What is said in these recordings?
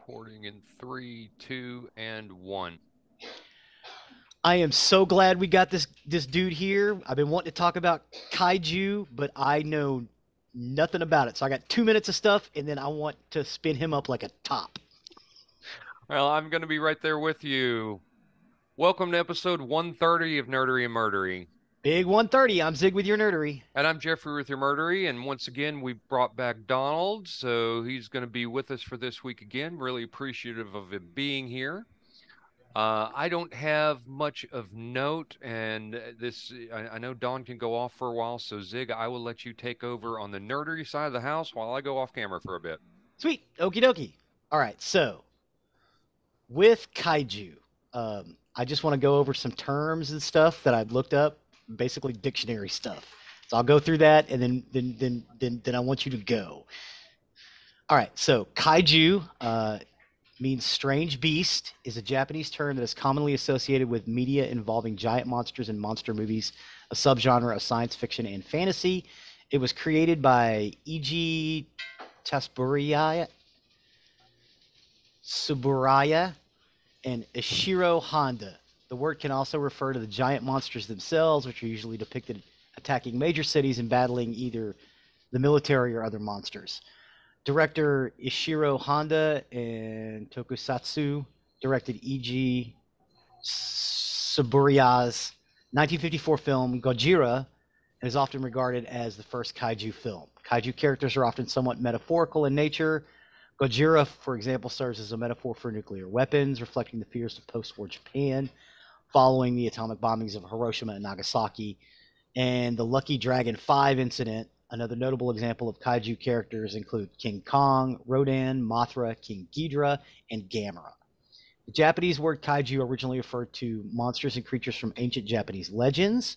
Recording in 3, 2, and 1. I am so glad we got this dude here. I've been wanting to talk about kaiju, but I know nothing about it. So I got 2 minutes of stuff, and then I want to spin him up like a top. Well, I'm going to be right there with you. Welcome to episode 130 of Nerdery and Murdery. Big 130. I'm Zig with your nerdery. And I'm Geoffrey with your Murdery. And once again, we brought back Donald. So he's going to be with us for this week again. Really appreciative of him being here. I don't have much of note, and I know Don can go off for a while. So Zig, I will let you take over on the nerdery side of the house while I go off camera for a bit. Sweet. Okie dokie. All right. So with kaiju, I just want to go over some terms and stuff that I've looked up, basically dictionary stuff. So I'll go through that, and then I want you to go. All right. So kaiju means strange beast, is a Japanese term that is commonly associated with media involving giant monsters and monster movies, a subgenre of science fiction and fantasy. It was created by E.G. Tsuburaya and Ishiro Honda. The word can also refer to the giant monsters themselves, which are usually depicted attacking major cities and battling either the military or other monsters. Director Ishiro Honda and Tokusatsu directed E.G. Tsuburaya's 1954 film Gojira and is often regarded as the first kaiju film. Kaiju characters are often somewhat metaphorical in nature. Gojira, for example, serves as a metaphor for nuclear weapons, reflecting the fears of post-war Japan following the atomic bombings of Hiroshima and Nagasaki. And the Lucky Dragon 5 incident. Another notable example of kaiju characters include King Kong, Rodan, Mothra, King Ghidorah, and Gamera. The Japanese word kaiju originally referred to monsters and creatures from ancient Japanese legends.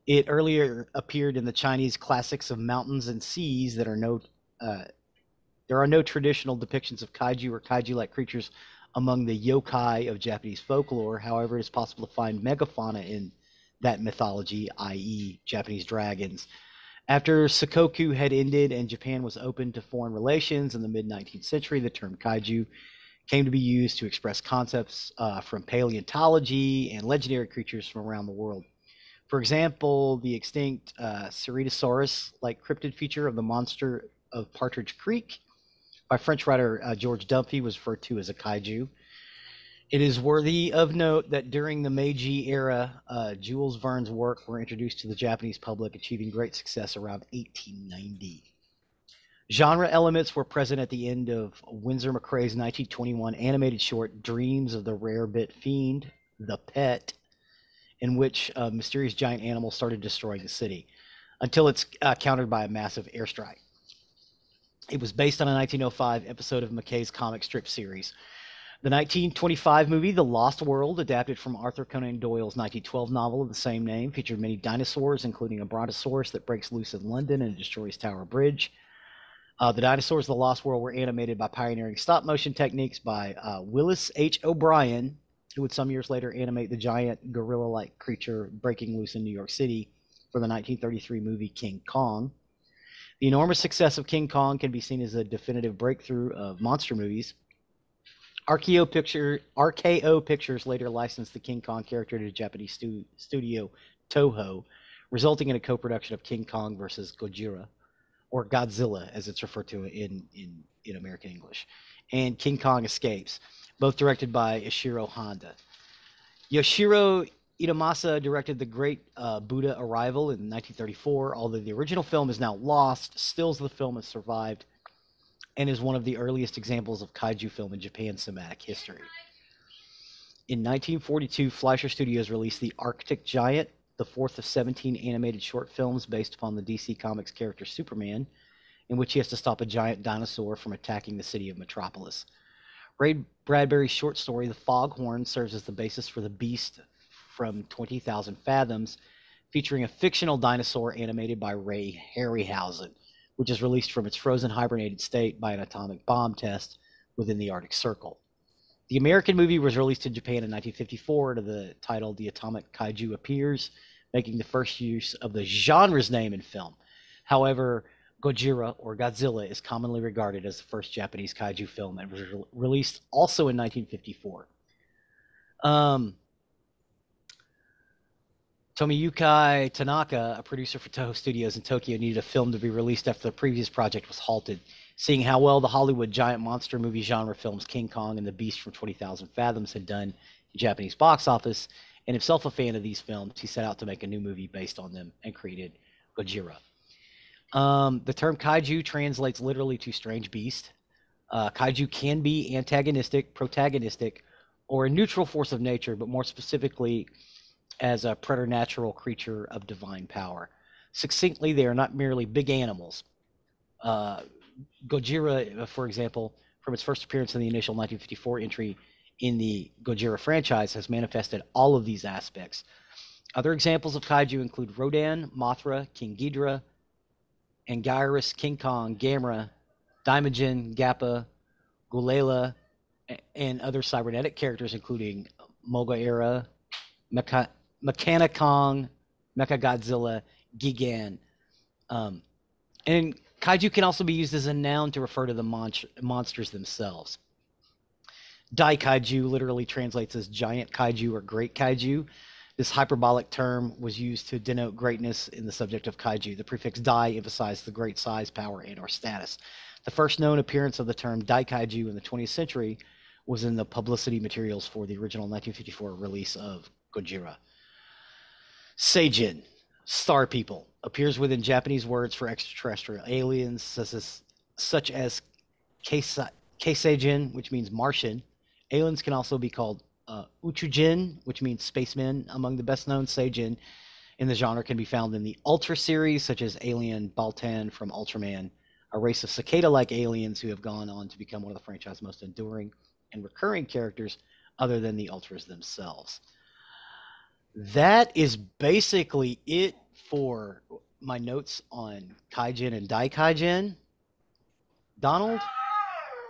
It earlier appeared in the Chinese classics of mountains and seas. There are no traditional depictions of kaiju or kaiju-like creatures among the yokai of Japanese folklore. However, it is possible to find megafauna in that mythology, i.e. Japanese dragons. After Sakoku had ended and Japan was open to foreign relations in the mid-19th century, the term kaiju came to be used to express concepts from paleontology and legendary creatures from around the world. For example, the extinct Ceratosaurus-like cryptid feature of the monster of Partridge Creek by French writer George Dumpy was referred to as a kaiju. It is worthy of note that during the Meiji era, Jules Verne's work were introduced to the Japanese public, achieving great success around 1890. Genre elements were present at the end of Winsor McCrae's 1921 animated short Dreams of the Rarebit Fiend, The Pet, in which a mysterious giant animal started destroying the city, until it's countered by a massive airstrike. It was based on a 1905 episode of McKay's comic strip series. The 1925 movie The Lost World, adapted from Arthur Conan Doyle's 1912 novel of the same name, featured many dinosaurs, including a brontosaurus that breaks loose in London and destroys Tower Bridge. The dinosaurs of The Lost World were animated by pioneering stop-motion techniques by Willis H. O'Brien, who would some years later animate the giant gorilla-like creature breaking loose in New York City for the 1933 movie King Kong. The enormous success of King Kong can be seen as a definitive breakthrough of monster movies. RKO Pictures later licensed the King Kong character to Japanese studio Toho, resulting in a co-production of King Kong versus Gojira, or Godzilla as it's referred to in American English, and King Kong Escapes, both directed by Ishiro Honda. Yoshiro Itamasa directed The Great Buddha Arrival in 1934. Although the original film is now lost, stills of the film have survived and is one of the earliest examples of kaiju film in Japan's cinematic history. In 1942, Fleischer Studios released The Arctic Giant, the fourth of 17 animated short films based upon the DC Comics character Superman, in which he has to stop a giant dinosaur from attacking the city of Metropolis. Ray Bradbury's short story, The Foghorn, serves as the basis for The Beast from 20,000 Fathoms, featuring a fictional dinosaur animated by Ray Harryhausen, which is released from its frozen hibernated state by an atomic bomb test within the Arctic Circle. The American movie was released in Japan in 1954 under the title The Atomic Kaiju Appears, making the first use of the genre's name in film. However, Gojira, or Godzilla, is commonly regarded as the first Japanese kaiju film and was released also in 1954. Um, Tomiyuki Tanaka, a producer for Toho Studios in Tokyo, needed a film to be released after the previous project was halted. Seeing how well the Hollywood giant monster movie genre films King Kong and the Beast from 20,000 Fathoms had done in Japanese box office, and himself a fan of these films, he set out to make a new movie based on them and created Gojira. The term kaiju translates literally to strange beast. Kaiju can be antagonistic, protagonistic, or a neutral force of nature, but more specifically, as a preternatural creature of divine power. Succinctly, they are not merely big animals. Uh, Gojira, for example, from its first appearance in the initial 1954 entry in the Gojira franchise, has manifested all of these aspects. Other examples of kaiju include Rodan, Mothra, King Ghidorah, Anguirus, King Kong, Gamera, Daimajin, Gappa, Gulala, and other cybernetic characters, including Mogaera, Mecha, Mechanicong, Mechagodzilla, Gigan. Um, and kaiju can also be used as a noun to refer to the monsters themselves. Daikaiju literally translates as giant kaiju or great kaiju. This hyperbolic term was used to denote greatness in the subject of kaiju. The prefix dai emphasized the great size, power, and or status. The first known appearance of the term daikaiju in the 20th century was in the publicity materials for the original 1954 release of Gojira. Seijin, star people, appears within Japanese words for extraterrestrial aliens, such as Keisei-jin, which means Martian. Aliens can also be called Uchujin, which means spacemen. Among the best-known Seijin in the genre can be found in the Ultra series, such as Alien Baltan from Ultraman, a race of cicada-like aliens who have gone on to become one of the franchise's most enduring and recurring characters, other than the Ultras themselves. That is basically it for my notes on Kaijin and Daikaijin. Donald,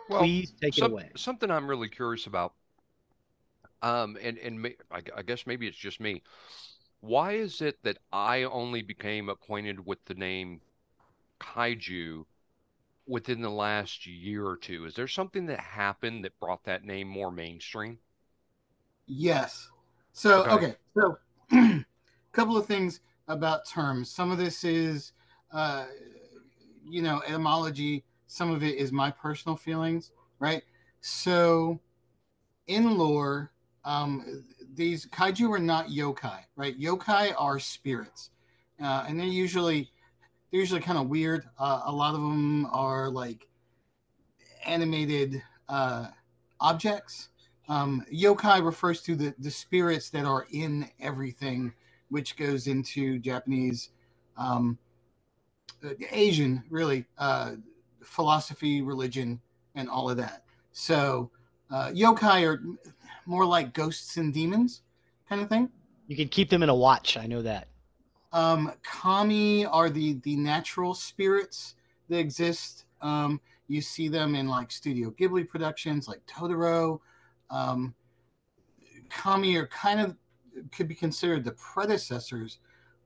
Well, please take it away. something I'm really curious about, I guess maybe it's just me. Why is it that I only became acquainted with the name kaiju within the last year or two? Is there something that happened that brought that name more mainstream? Yes. So, Okay. okay. So, a couple of things about terms. Some of this is, uh, etymology. Some of it is my personal feelings, right? So, in lore, these kaiju are not yokai, right? Yokai are spirits, and they're usually kind of weird. A lot of them are like animated objects. Yokai refers to the spirits that are in everything, which goes into Japanese, um, Asian, really, philosophy, religion, and all of that. So, yokai are more like ghosts and demons kind of thing. You can keep them in a watch. I know that. Kami are the natural spirits that exist. You see them in like Studio Ghibli productions like Totoro. Um, Kami are kind of could be considered the predecessors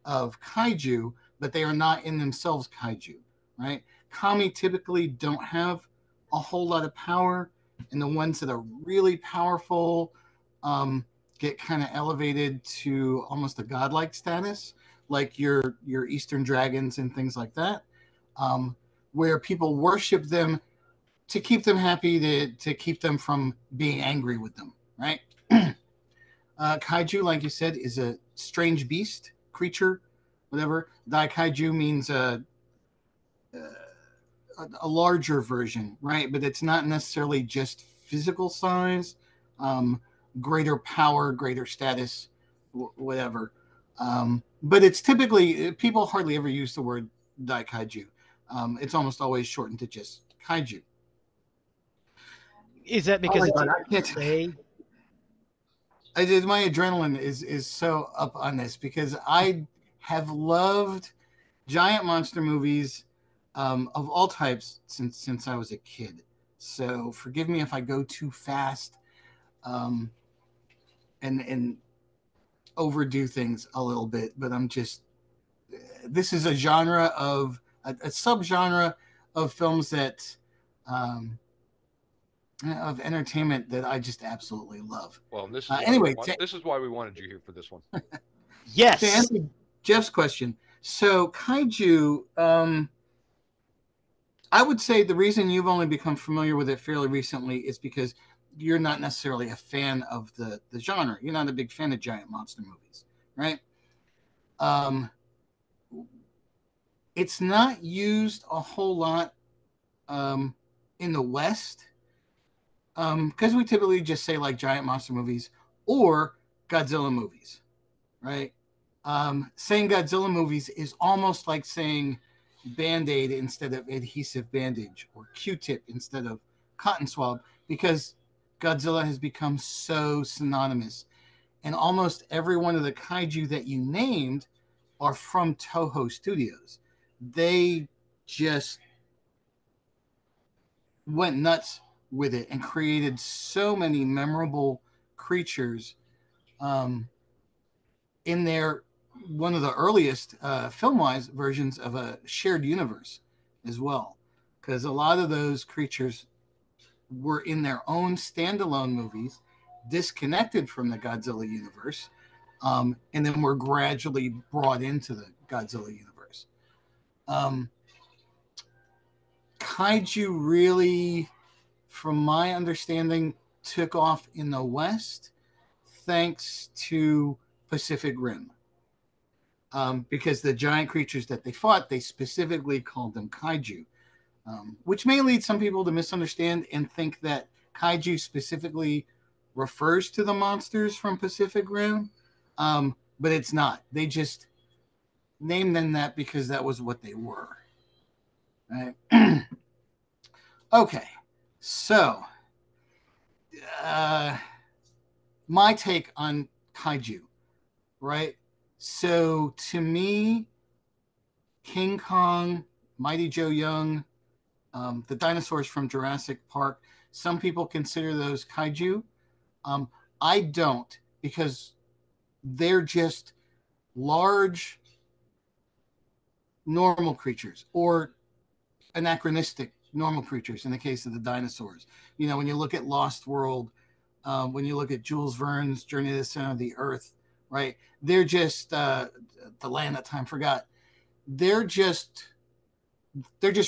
of kaiju, but they are not in themselves kaiju, right? Kami typically don't have a whole lot of power, and the ones that are really powerful get kind of elevated to almost a godlike status, like your Eastern dragons and things like that, where people worship them to keep them happy, to keep them from being angry with them, right? Kaiju, like you said, is a strange beast, creature, whatever. Daikaiju means a larger version, right? But it's not necessarily just physical size, um, greater power, greater status, whatever. But it's typically, people hardly ever use the word Daikaiju. It's almost always shortened to just kaiju. Is that Oh because my it's god, easy I to can't. say? My adrenaline is so up on this because I have loved giant monster movies of all types since I was a kid. So forgive me if I go too fast um, and overdo things a little bit, but I'm just this is a genre of a subgenre of films that of entertainment that I just absolutely love. Well, this is why Anyway, this is why we wanted you here for this one. to Yes. answer Jeff's question, so kaiju, I would say the reason you've only become familiar with it fairly recently is because you're not necessarily a fan of the genre. You're not a big fan of giant monster movies, right? Um, it's not used a whole lot in the West because we typically just say like giant monster movies or Godzilla movies, right? Saying Godzilla movies is almost like saying Band-Aid instead of adhesive bandage or Q-tip instead of cotton swab because Godzilla has become so synonymous. And almost every one of the kaiju that you named are from Toho Studios. They just went nuts with it and created so many memorable creatures in their one of the earliest film-wise versions of a shared universe as well, because a lot of those creatures were in their own standalone movies, disconnected from the Godzilla universe, and then were gradually brought into the Godzilla universe. Kaiju really, from my understanding, took off in the West thanks to Pacific Rim. Because the giant creatures that they fought, they specifically called them kaiju, which may lead some people to misunderstand and think that kaiju specifically refers to the monsters from Pacific Rim, but it's not. They just named them that because that was what they were. Right? Okay, so my take on kaiju, right? So to me, King Kong, Mighty Joe Young, the dinosaurs from Jurassic Park, some people consider those kaiju. I don't, because they're just large, normal creatures or anachronistic normal creatures in the case of the dinosaurs. You know, when you look at Lost World, when you look at Jules Verne's Journey to the Center of the Earth, right? They're just the land that time forgot. They're just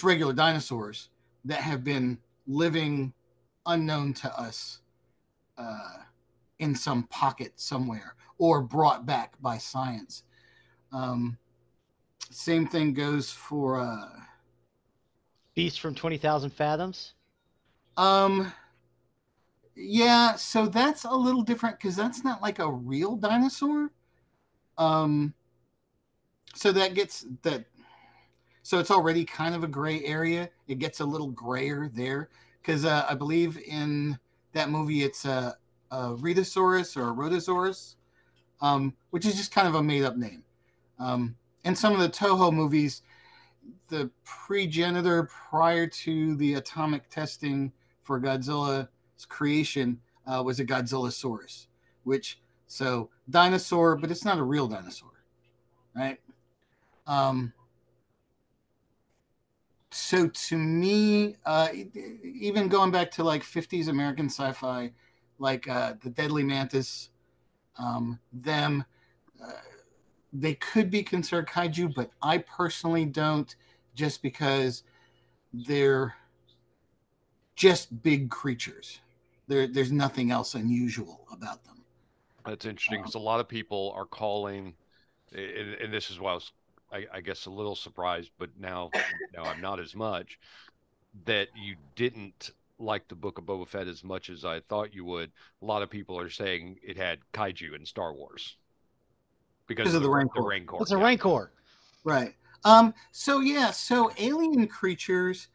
regular dinosaurs that have been living unknown to us in some pocket somewhere or brought back by science. Same thing goes for Beast from 20,000 Fathoms. Yeah, so that's a little different because that's not like a real dinosaur. Um, so that gets that. So it's already kind of a gray area. It gets a little grayer there because I believe in that movie it's a Rhedosaurus or a Rhodosaurus, which is just kind of a made up name. In some of the Toho movies, the progenitor prior to the atomic testing for Godzilla's creation was a Godzillasaurus, which so dinosaur, but it's not a real dinosaur, right? So to me, even going back to like 50s American sci-fi, like the Deadly Mantis, them, uh, they could be considered kaiju, but I personally don't, just because they're just big creatures. There's nothing else unusual about them. That's interesting because a lot of people are calling, and this is why I guess, a little surprised, but now I'm not as much, that you didn't like the Book of Boba Fett as much as I thought you would. A lot of people are saying it had kaiju in Star Wars because Because of of the the Rancor. Rancor. What's a Yeah. Rancor? Right. So yeah, so alien creatures,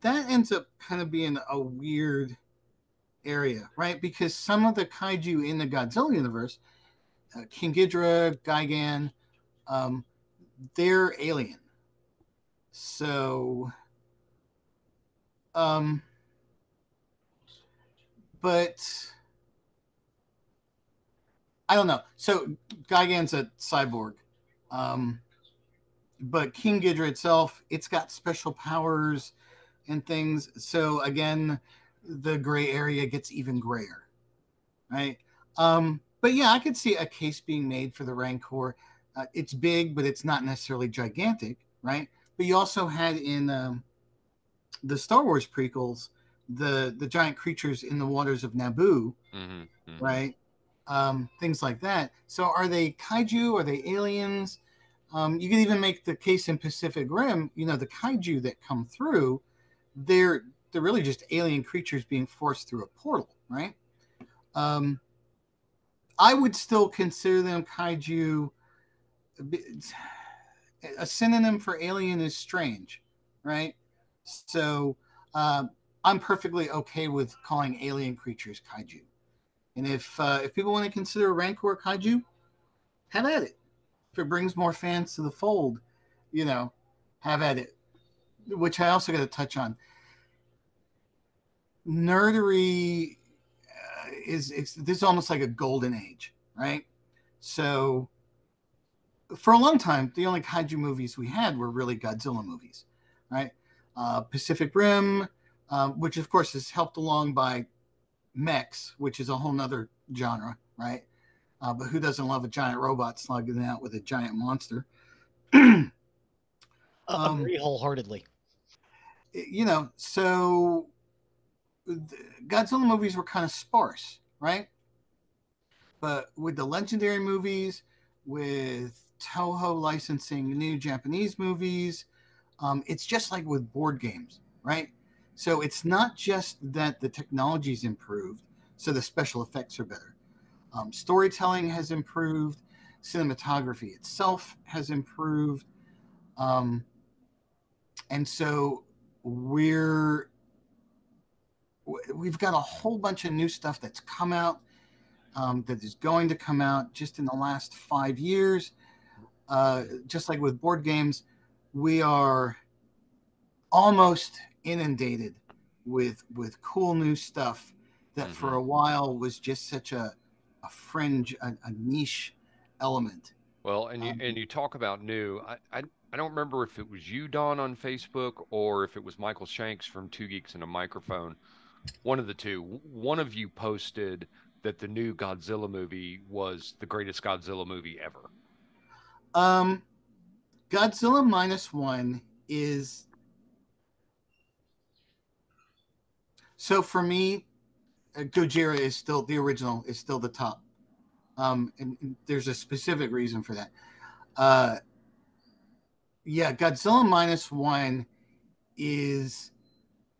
that ends up kind of being a weird area, right? Because some of the kaiju in the Godzilla universe, King Ghidorah, Gigan, um, they're alien. So, um, but I don't know. So Gigan's a cyborg. Um, but King Ghidorah itself, it's got special powers and things. So again, the gray area gets even grayer, right? But yeah, I could see a case being made for the Rancor. It's big, but it's not necessarily gigantic, right? But you also had in the Star Wars prequels the giant creatures in the waters of Naboo, right? Things like that. So are they kaiju? Are they aliens? You can even make the case in Pacific Rim. You know, the kaiju that come through, they're really just alien creatures being forced through a portal, right? I would still consider them kaiju. A synonym for alien is strange, right? So I'm perfectly okay with calling alien creatures kaiju. And if people want to consider Rancor kaiju, have at it. If it brings more fans to the fold, you know, have at it. Which I also got to touch on. Nerdery this is almost like a golden age, right? So for a long time, the only kaiju movies we had were really Godzilla movies, right? Pacific Rim, which of course is helped along by mechs, which is a whole nother genre, right? But who doesn't love a giant robot slugging it out with a giant monster? Agree wholeheartedly. You know, so Godzilla movies were kind of sparse, right? But with the legendary movies, with Toho licensing new Japanese movies, it's just like with board games, right? So it's not just that the technology's improved, so the special effects are better. Storytelling has improved, cinematography itself has improved, and so we've got a whole bunch of new stuff that's come out, that is going to come out just in the last 5 years. Just like with board games, we are almost inundated with cool new stuff that for a while was just such a fringe, a niche element. Well, and you talk about new. I don't remember if it was you, Don, on Facebook, or if it was Michael Shanks from Two Geeks and a Microphone. One of the two. One of you posted that the new Godzilla movie was the greatest Godzilla movie ever. Godzilla minus one is, so for me, Gojira is still the original, is still the top. And there's a specific reason for that. Yeah, Godzilla minus one is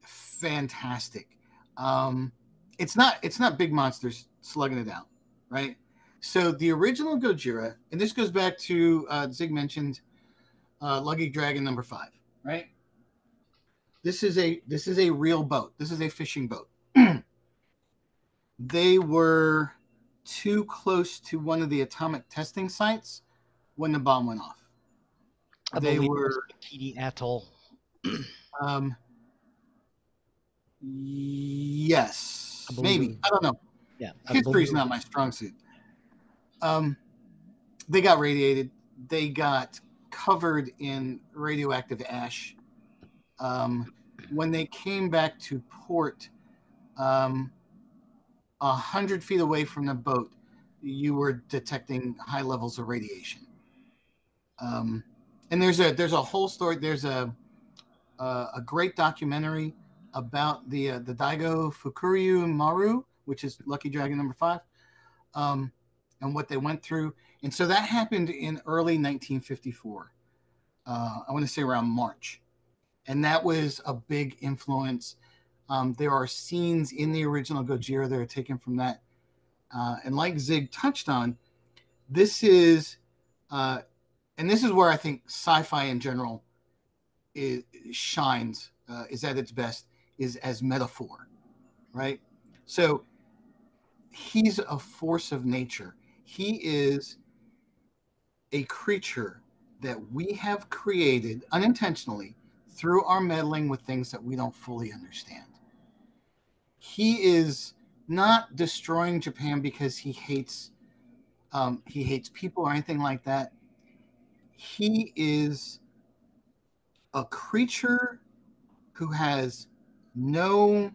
fantastic. It's not big monsters slugging it out, right? So the original Gojira, and this goes back to Zig mentioned Lucky Dragon #5, right? This is a real boat. This is a fishing boat. They were too close to one of the atomic testing sites when the bomb went off. They were Bikini Atoll. Yes, maybe. I don't know. Yeah, History is not my strong suit. They got radiated. They got covered in radioactive ash. When they came back to port, 100 feet away from the boat, you were detecting high levels of radiation. And there's a whole story. There's a great documentary about the Daigo Fukuryu Maru, which is Lucky Dragon #5, and what they went through. And so that happened in early 1954. I want to say around March, and that was a big influence. There are scenes in the original Gojira that are taken from that, and like Zig touched on, this is, and this is where I think sci-fi in general shines, is at its best, is as metaphor, right? So he's a force of nature. He is a creature that we have created unintentionally through our meddling with things that we don't fully understand. He is not destroying Japan because he hates people or anything like that. He is a creature who has no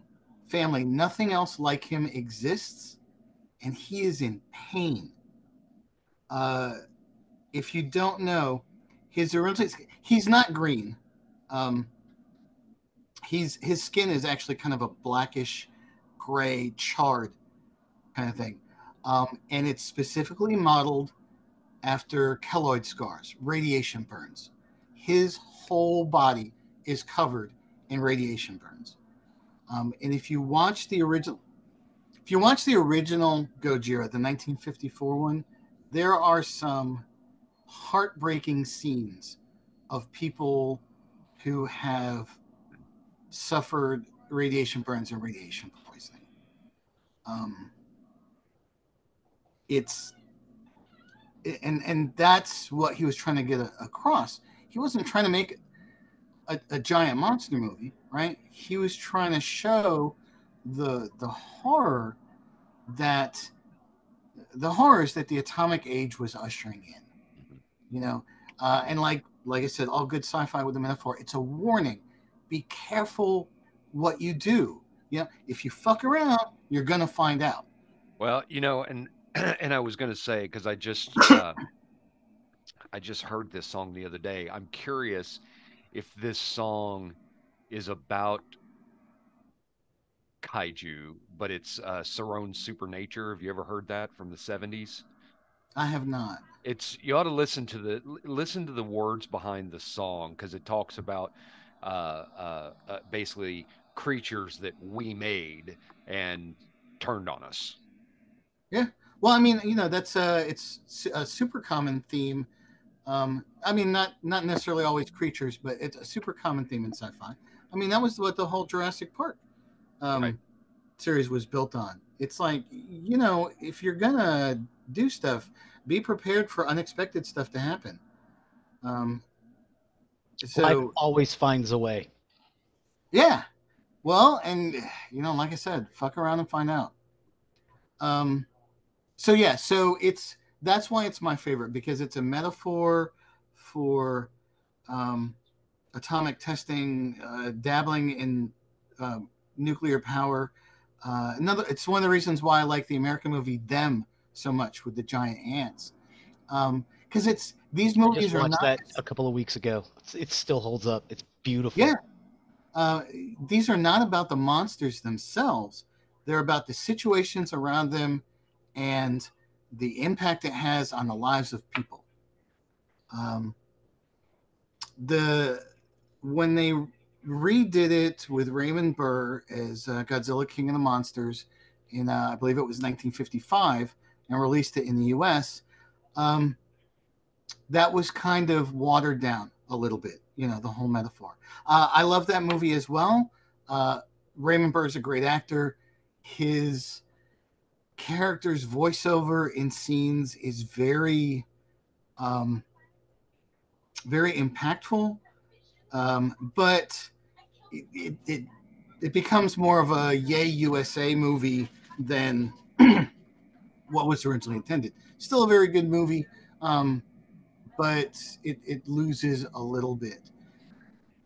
family, nothing else like him exists, and he is in pain. Uh, if you don't know, he's not green. Um, his skin is actually kind of a blackish, gray, charred kind of thing, and it's specifically modeled after keloid scars, radiation burns. His whole body is covered in radiation burns. And if you watch the original Gojira, the 1954 one, there are some heartbreaking scenes of people who have suffered radiation burns and radiation poisoning. Um, it's and that's what he was trying to get across. He wasn't trying to make a giant monster movie, right? He was trying to show the horror that the horrors that the atomic age was ushering in. You know, and like I said, all good sci-fi with a metaphor. It's a warning. Be careful what you do. You know, if you fuck around, you're gonna find out. Well, and and I was going to say because I just heard this song the other day. I'm curious if this song is about kaiju, but it's Saron's Supernature. Have you ever heard that from the 70s? I have not. It's you ought to listen to the words behind the song because it talks about basically creatures that we made and turned on us. Yeah. Well, I mean, that's it's a super common theme. I mean, not necessarily always creatures, but it's a super common theme in sci-fi. I mean, that was what the whole Jurassic Park Right. um, series was built on. It's like, if you're gonna do stuff, be prepared for unexpected stuff to happen. Um, Life so always finds a way. yeah, well, and like I said, fuck around and find out. Um, so yeah, so that's why it's my favorite, because it's a metaphor for um, atomic testing, dabbling in uh, nuclear power. It's one of the reasons why I like the American movie Them so much with the giant ants, because it's these I just movies are watched not. that a couple of weeks ago. It still holds up. It's beautiful. Yeah, uh, these are not about the monsters themselves. They're about the situations around them and the impact it has on the lives of people. Um, the When they redid it with Raymond Burr as Godzilla King of the Monsters in I believe it was 1955 and released it in the U.S. Um, that was kind of watered down a little bit, the whole metaphor. I love that movie as well. Uh, Raymond Burr is a great actor. His character's voiceover in scenes is um, very impactful, but it becomes more of a Yay USA movie than what was originally intended. Still a very good movie, but it loses a little bit.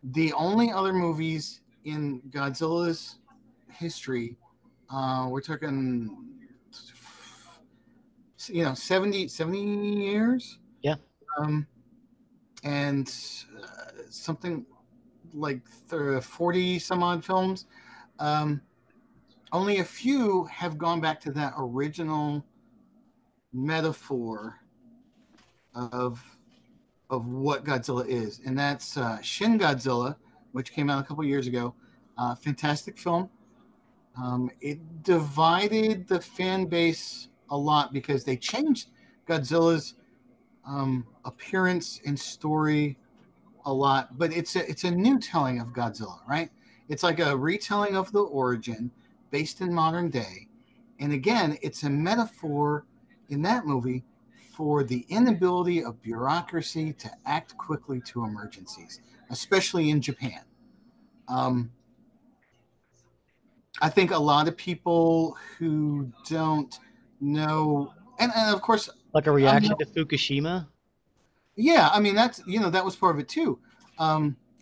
The only other movies in Godzilla's history, we're talking, 70 years, Yeah. um, and something like 40 some odd films. Um, Only a few have gone back to that original metaphor of what Godzilla is, and that's Shin Godzilla, which came out a couple years ago. Fantastic film. It divided the fan base a lot because they changed Godzilla's appearance and story a lot, but it's a new telling of Godzilla, right? It's like a retelling of the origin based in modern day. And again, it's a metaphor in that movie for the inability of bureaucracy to act quickly to emergencies, especially in Japan. Um, I think a lot of people who don't know, and of course, Like a I'm reaction no, to Fukushima. yeah, I mean, that was part of it too.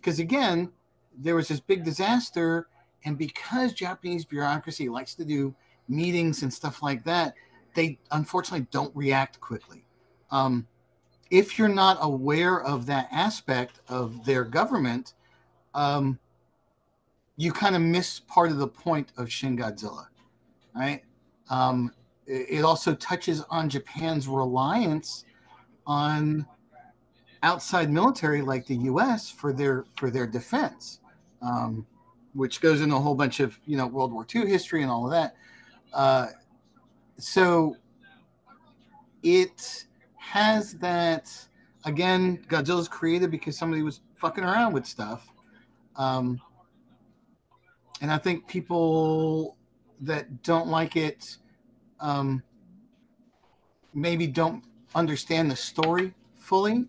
because again, there was this big disaster, and because Japanese bureaucracy likes to do meetings and stuff like that, they unfortunately don't react quickly. If you're not aware of that aspect of their government, you kind of miss part of the point of Shin Godzilla, right? It also touches on Japan's reliance on outside military like the U.S. for their defense, which goes into a whole bunch of World War II history and all of that. So it has that. Again, Godzilla's created because somebody was fucking around with stuff, and I think people that don't like it maybe don't understand the story fully.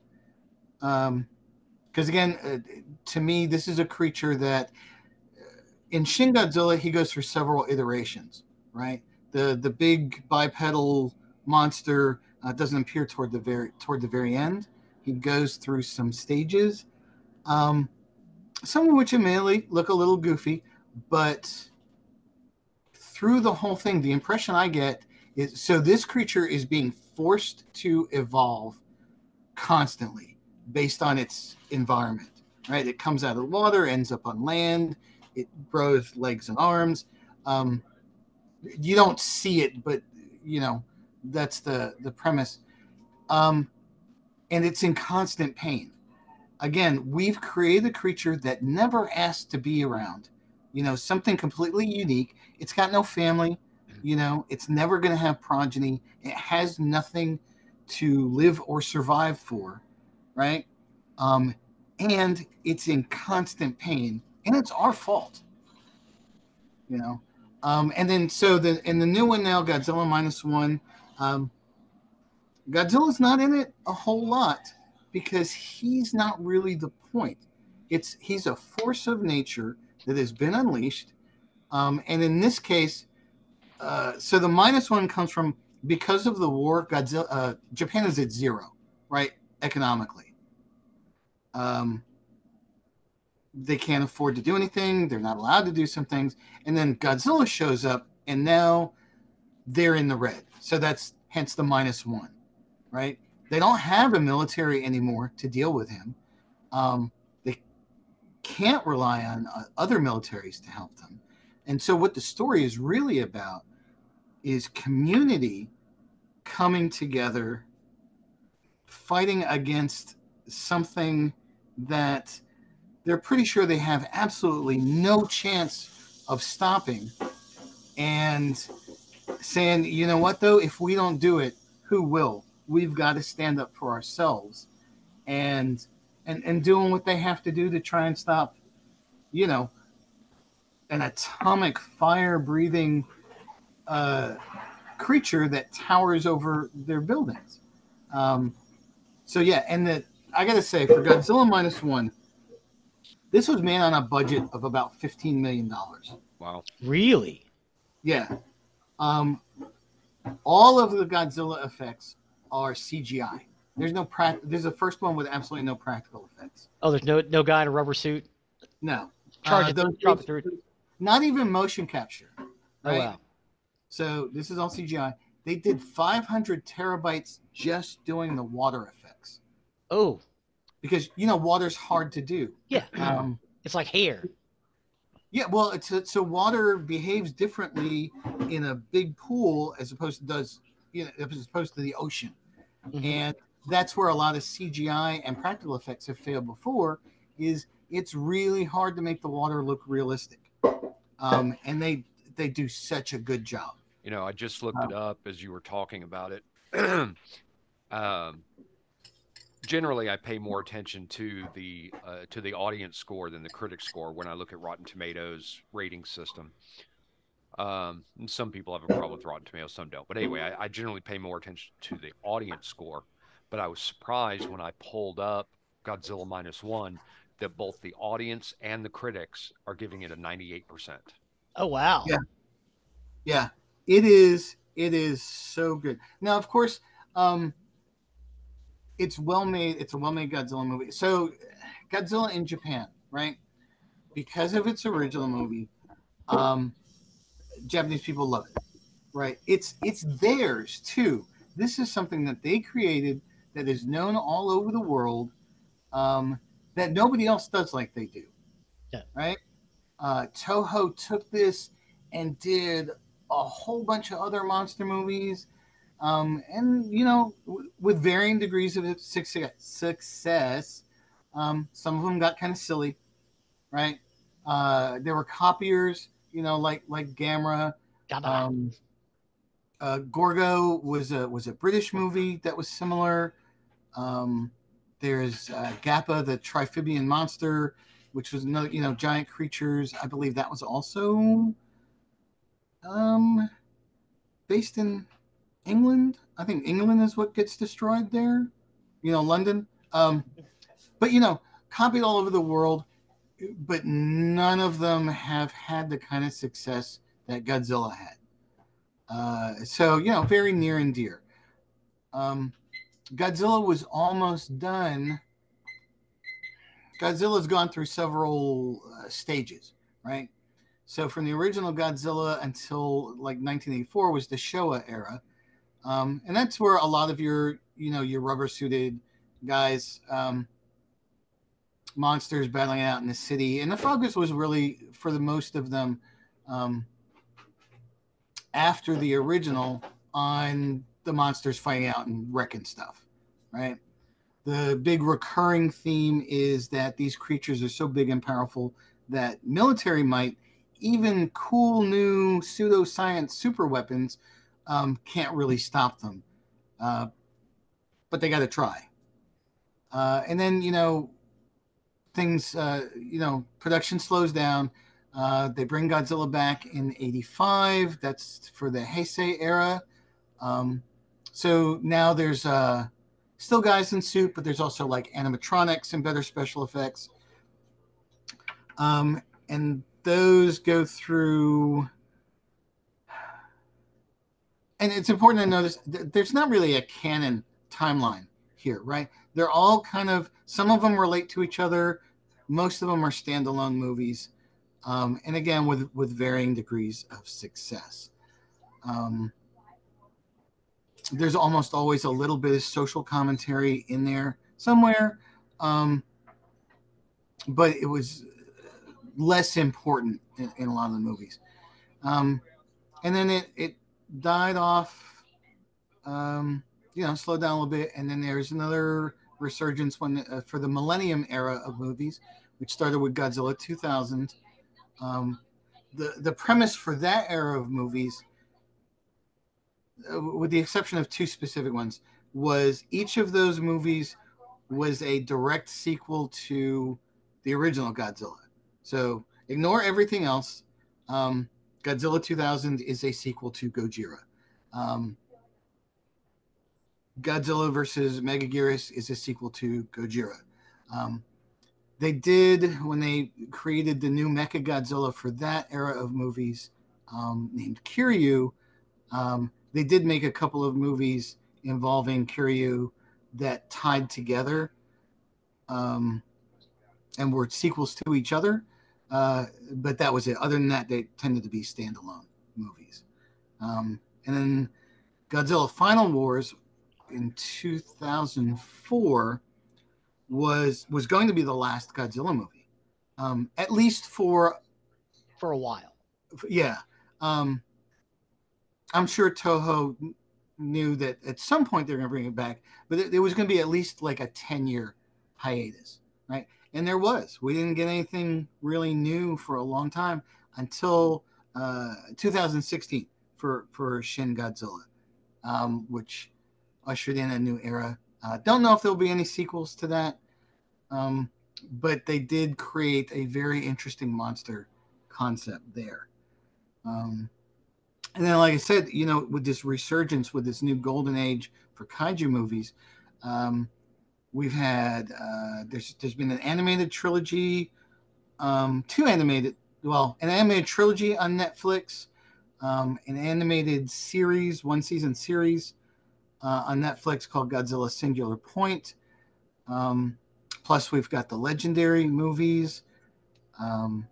Because again, to me, this is a creature that in Shin Godzilla he goes through several iterations. Right, the big bipedal monster doesn't appear toward the very end. He goes through some stages, some of which admittedly look a little goofy, but through the whole thing, the impression I get is so this creature is being forced to evolve constantly based on its environment, right? It comes out of the water, ends up on land, it grows legs and arms. You don't see it, but that's the premise. And it's in constant pain. Again, we've created a creature that never asked to be around. Something completely unique. It's got no family. It's never going to have progeny. It has nothing to live or survive for, right? And it's in constant pain, and it's our fault. And then in the new one now, Godzilla -1, Godzilla's not in it a whole lot because he's not really the point. He's a force of nature that has been unleashed, and in this case, so the -1 comes from because of the war. Godzilla, Japan is at zero, right, economically. They can't afford to do anything. They're not allowed to do some things, and then Godzilla shows up, and now they're in the red. So that's hence the -1, right? They don't have a military anymore to deal with him. They can't rely on other militaries to help them. And so what the story is really about is community coming together, fighting against something that they're pretty sure they have absolutely no chance of stopping, and saying, you know what, though, if we don't do it, who will? We've got to stand up for ourselves, and doing what they have to do to try and stop, an atomic fire-breathing creature that towers over their buildings. So yeah, and I got to say, for Godzilla -1, this was made on a budget of about $15 million. Wow. Really? Yeah. All of the Godzilla effects are CGI. There's no There's the first one with absolutely no practical effects. Oh, there's no guy in a rubber suit. No. Charge it, drop it through. Not even motion capture. Right? Oh wow. So this is all CGI. They did 500 terabytes just doing the water effects. Oh. Because water's hard to do. Yeah. It's like hair. Yeah, well, so water behaves differently in a big pool as opposed to the ocean, and that's where a lot of CGI and practical effects have failed before. Is it's really hard to make the water look realistic, and they do such a good job. I just looked it up as you were talking about it. Generally, I pay more attention to the audience score than the critic score when I look at Rotten Tomatoes rating system. And some people have a problem with Rotten Tomatoes, some don't. But anyway, I generally pay more attention to the audience score. But I was surprised when I pulled up Godzilla -1 that both the audience and the critics are giving it a 98%. Oh wow. Yeah, yeah, it is. It is so good. Now, of course. It's well made. It's a well-made Godzilla movie. So, Godzilla in Japan. right? Because of its original movie, um, Japanese people love it, right? It's theirs too. This is something that they created that is known all over the world, um, that nobody else does like they do, Yeah. right? Toho took this and did a whole bunch of other monster movies, and with varying degrees of success. Some of them got kind of silly, right? There were copiers, like Gamera. Gabara. Um, Gorgo was a British movie that was similar. Um, there's Gappa, the Triphibian monster, which was another, giant creatures. I believe that was also um, based in England. I think England is what gets destroyed there. London. But copied all over the world, but none of them have had the kind of success that Godzilla had. So very near and dear. Um, Godzilla was almost done. Godzilla's gone through several stages, right? So from the original Godzilla until like 1984 was the Showa era, and that's where a lot of your rubber suited guys, monsters battling out in the city, and the focus was really for the most of them, um, after the original, on the monsters fighting out and wrecking stuff, right? The big recurring theme is that these creatures are so big and powerful that military might, even cool new pseudoscience super weapons, can't really stop them. Uh, but they got to try. And then, things, production slows down. They bring Godzilla back in 85. That's for the Heisei era. Um, so now there's still guys in suit, but there's also like animatronics and better special effects. And those go through. And it's important to notice there's not really a canon timeline here, right? They're all kind of, some of them relate to each other. Most of them are standalone movies. And again, with varying degrees of success. Um, there's almost always a little bit of social commentary in there somewhere, um, but it was less important in a lot of the movies. Um, and then it died off, slowed down a little bit, and then there's another resurgence for the Millennium era of movies, which started with Godzilla 2000. The premise for that era of movies, with the exception of two specific ones, was each of those movies was a direct sequel to the original Godzilla. So ignore everything else. Godzilla 2000 is a sequel to Gojira. Um, Godzilla versus Megaguirus is a sequel to Gojira. Um, they did, when they created the new Mecha Godzilla for that era of movies, named Kiryu, they did make a couple of movies involving Kiryu that tied together, and were sequels to each other. But that was it. Other than that, they tended to be standalone movies. And then Godzilla Final Wars in 2004 was going to be the last Godzilla movie, at least for a while. Yeah. Um, I'm sure Toho knew that at some point they're going to bring it back, but it was going to be at least like a 10-year hiatus, right? And there was. We didn't get anything really new for a long time until 2016 for Shin Godzilla, which ushered in a new era. Don't know if there'll be any sequels to that, but they did create a very interesting monster concept there. And then, like I said, with this resurgence, with this new golden age for kaiju movies, we've had there's been an animated trilogy, an animated trilogy on Netflix, an animated series, one season series on Netflix called Godzilla Singular Point. Plus, we've got the legendary movies. Um,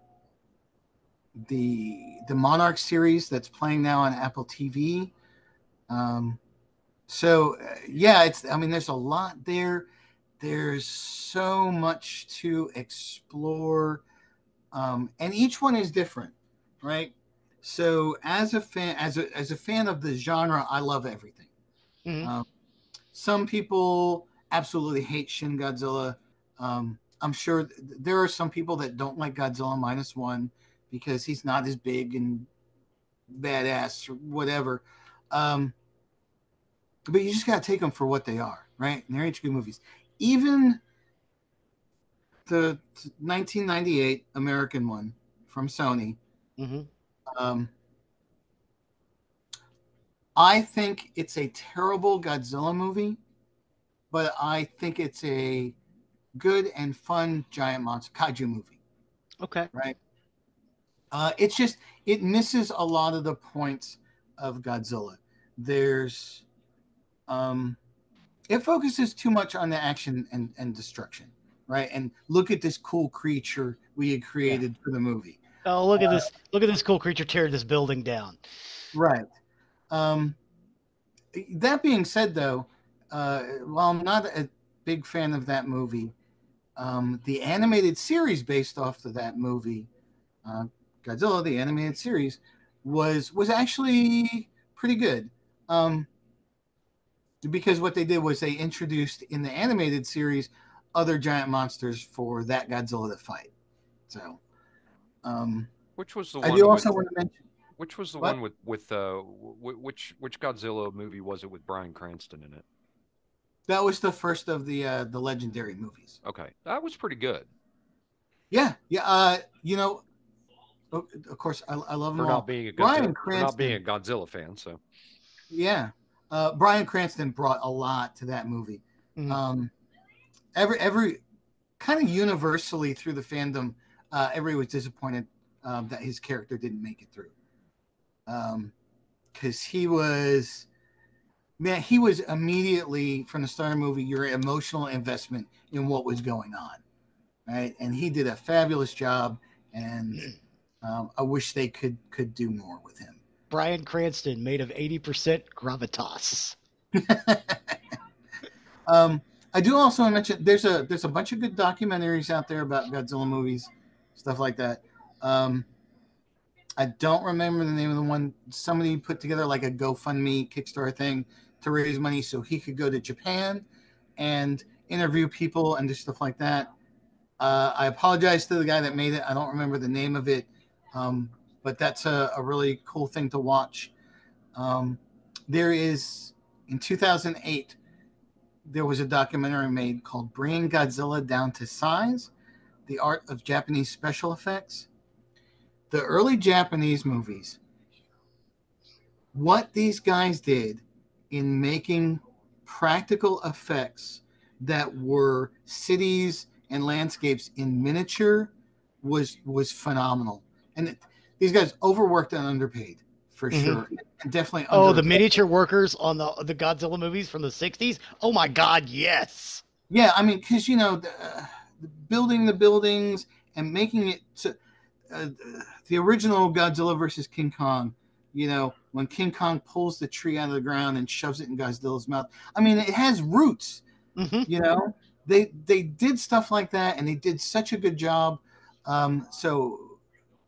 the Monarch series that's playing now on Apple TV. Um, yeah, it's. I mean, there's a lot there. There's so much to explore, and each one is different, right? So as a fan of the genre, I love everything. Hmm. Um, some people absolutely hate Shin Godzilla. I'm sure there are some people that don't like Godzilla minus one because he's not as big and badass or whatever. Um, but you just got to take them for what they are, right? And they're each good movies. Even the 1998 American one from Sony, Hmm. um, I think it's a terrible Godzilla movie, but I think it's a good and fun giant monster kaiju movie, Okay. right? It's just it misses a lot of the points of Godzilla. There's um, it focuses too much on the action and destruction, right? And look at this cool creature we had Yeah. created for the movie, Oh, look at this! Look at this cool creature tear this building down. right? Um, that being said, though, while I'm not a big fan of that movie, the animated series based off of that movie, uh, Godzilla, the animated series, was actually pretty good. Um, because what they did was they introduced in the animated series other giant monsters for that Godzilla to fight. So um, Which was the I do one with also want to mention which was the what one with which Godzilla movie was it with Bryan Cranston in it? that was the first of the legendary movies. Okay, that was pretty good Yeah, yeah. Of course, I love them for not all. being a Bryan a Cranston, Godzilla fan. So yeah, Bryan Cranston brought a lot to that movie. Mhm. Um, every kind of universally through the fandom, everyone was disappointed that his character didn't make it through. Because he was immediately from the start of the movie your emotional investment in what was going on, right? And he did a fabulous job, and I wish they could do more with him. Bryan Cranston, made of 80% gravitas. um, I do also mention there's a bunch of good documentaries out there about Godzilla movies, stuff like that. Um, I don't remember the name of the one. Somebody put together like a GoFundMe Kickstarter thing to raise money so he could go to Japan and interview people and do stuff like that. I apologize to the guy that made it. I don't remember the name of it, but that's a really cool thing to watch. Um, there is in 2008 there was a documentary made called "Bringing Godzilla Down to Size: The Art of Japanese Special Effects." The early Japanese movies, what these guys did in making practical effects that were cities and landscapes in miniature was phenomenal. And these guys overworked and underpaid for Mhm. sure, and definitely Oh, under. the miniature workers on the Godzilla movies from the 60s? Oh my god, yes. Yeah, I mean, because building the buildings and making it to, the original Godzilla versus King Kong, when King Kong pulls the tree out of the ground and shoves it in Godzilla's mouth. I mean, it has roots. Hmm. You know, they did stuff like that, and they did such a good job. So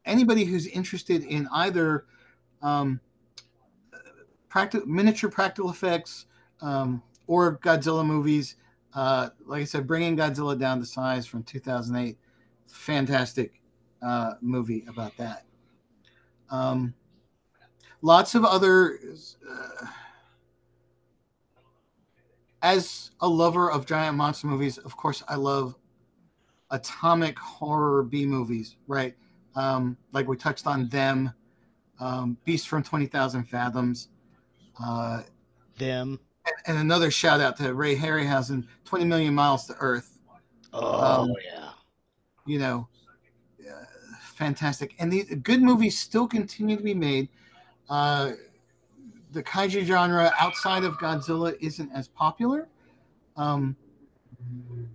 anybody who's interested in either um, miniature practical effects or Godzilla movies, like I said, bringing Godzilla down to size from 2008, fantastic movie about that. Um, Lots of other. As a lover of giant monster movies, of course, I love atomic horror B movies, right? Like we touched on them, Beast from 20,000 Fathoms, uh, Them. and another shout out to Ray Harryhausen, 20 Million Miles to Earth. Oh Um, yeah. you know, uh, Fantastic. And these good movies still continue to be made. Uh, the kaiju genre outside of Godzilla isn't as popular. Um,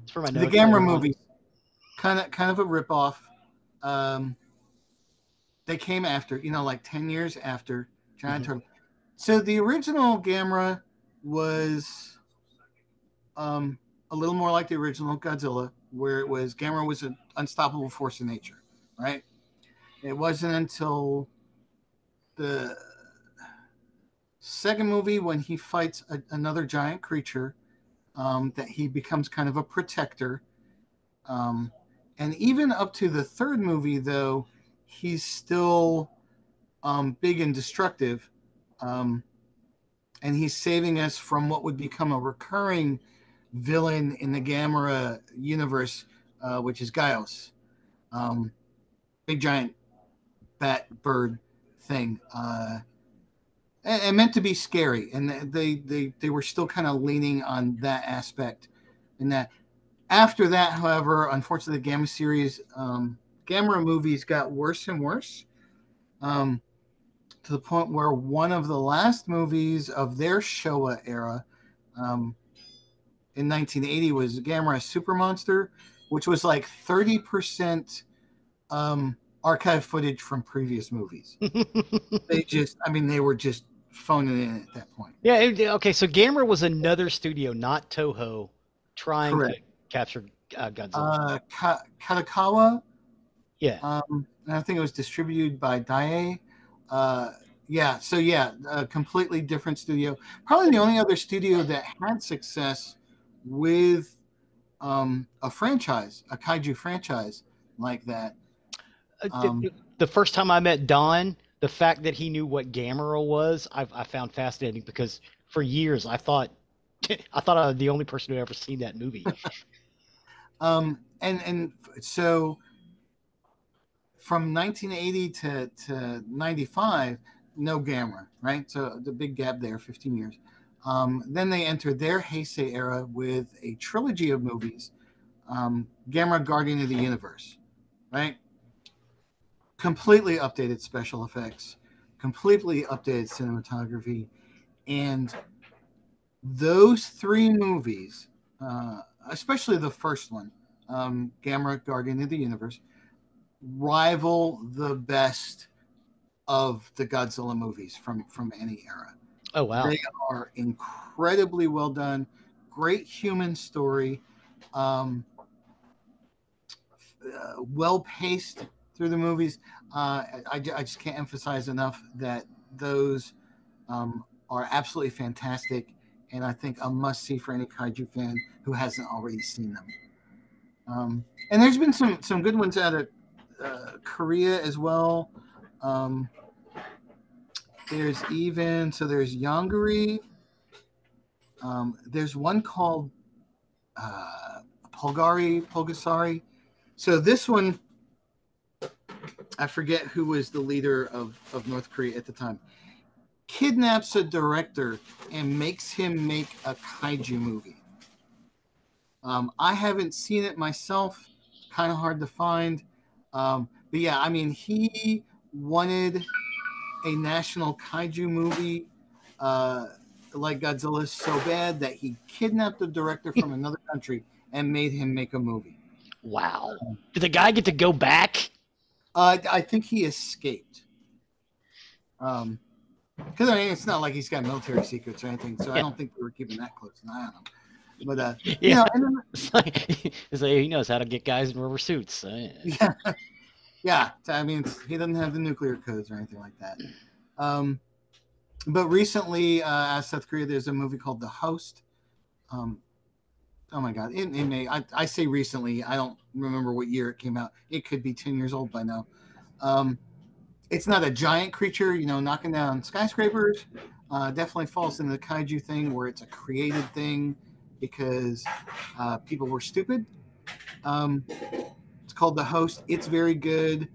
It's for my the notes Gamera later on. movies, kind of a ripoff. they came after, like 10 years after Giant Turtle. So the original Gamera was a little more like the original Godzilla, where it was Gamera was an unstoppable force of nature, right? It wasn't until the second movie when he fights another giant creature that he becomes kind of a protector. And even up to the third movie, though, he's still big and destructive. And he's saving us from what would become a recurring villain in the Gamera universe, which is Gaios. Big giant bat bird thing. And meant to be scary. And they were still kind of leaning on that aspect. And that after that, however, unfortunately, the Gamera series, Gamera movies got worse and worse. To the point where one of the last movies of their Showa era in 1980 was Gamera Super Monster, which was like 30% archive footage from previous movies. They were just phoning it in at that point. Yeah. Okay. So Gamera was another studio, not Toho, trying Correct. to capture Godzilla. Katakawa. Yeah. And I think it was distributed by Daiei. A completely different studio. Probably the only other studio that had success with a franchise, a kaiju franchise like that. The first time I met Don, the fact that he knew what Gamera was, I found fascinating because for years I thought I was the only person who ever seen that movie. And so from 1980 to 95, no Gamera, right? So the big gap there, 15 years. Then they entered their Heisei era with a trilogy of movies, Gamera Guardian of the Universe, right? Completely updated special effects, completely updated cinematography, and those three movies, especially the first one, Gamera Guardian of the Universe, rival the best of the Godzilla movies from any era. Oh wow! They are incredibly well done, great human story, well paced through the movies. I just can't emphasize enough that those are absolutely fantastic, and I think a must see for any kaiju fan who hasn't already seen them. And there's been some good ones out of Korea as well. There's Yongari. There's one called Pulgasari. So this one, I forget who was the leader of North Korea at the time, kidnaps a director and makes him make a kaiju movie. I haven't seen it myself. Kind of hard to find. But yeah, I mean, he wanted a national kaiju movie like Godzilla so bad that he kidnapped a director from another country and made him make a movie. Wow. Did the guy get to go back? I think he escaped. Because it's not like he's got military secrets or anything, so I don't think we were keeping that close an eye on him. But it's like he knows how to get guys in rubber suits. Yeah. I mean, he doesn't have the nuclear codes or anything like that. But recently, out of South Korea, there's a movie called The Host. Oh my God! It may. I say recently. I don't remember what year it came out. It could be 10 years old by now. It's not a giant creature, knocking down skyscrapers. Definitely falls into the kaiju thing where it's a created thing because people were stupid. It's called The Host. It's very good.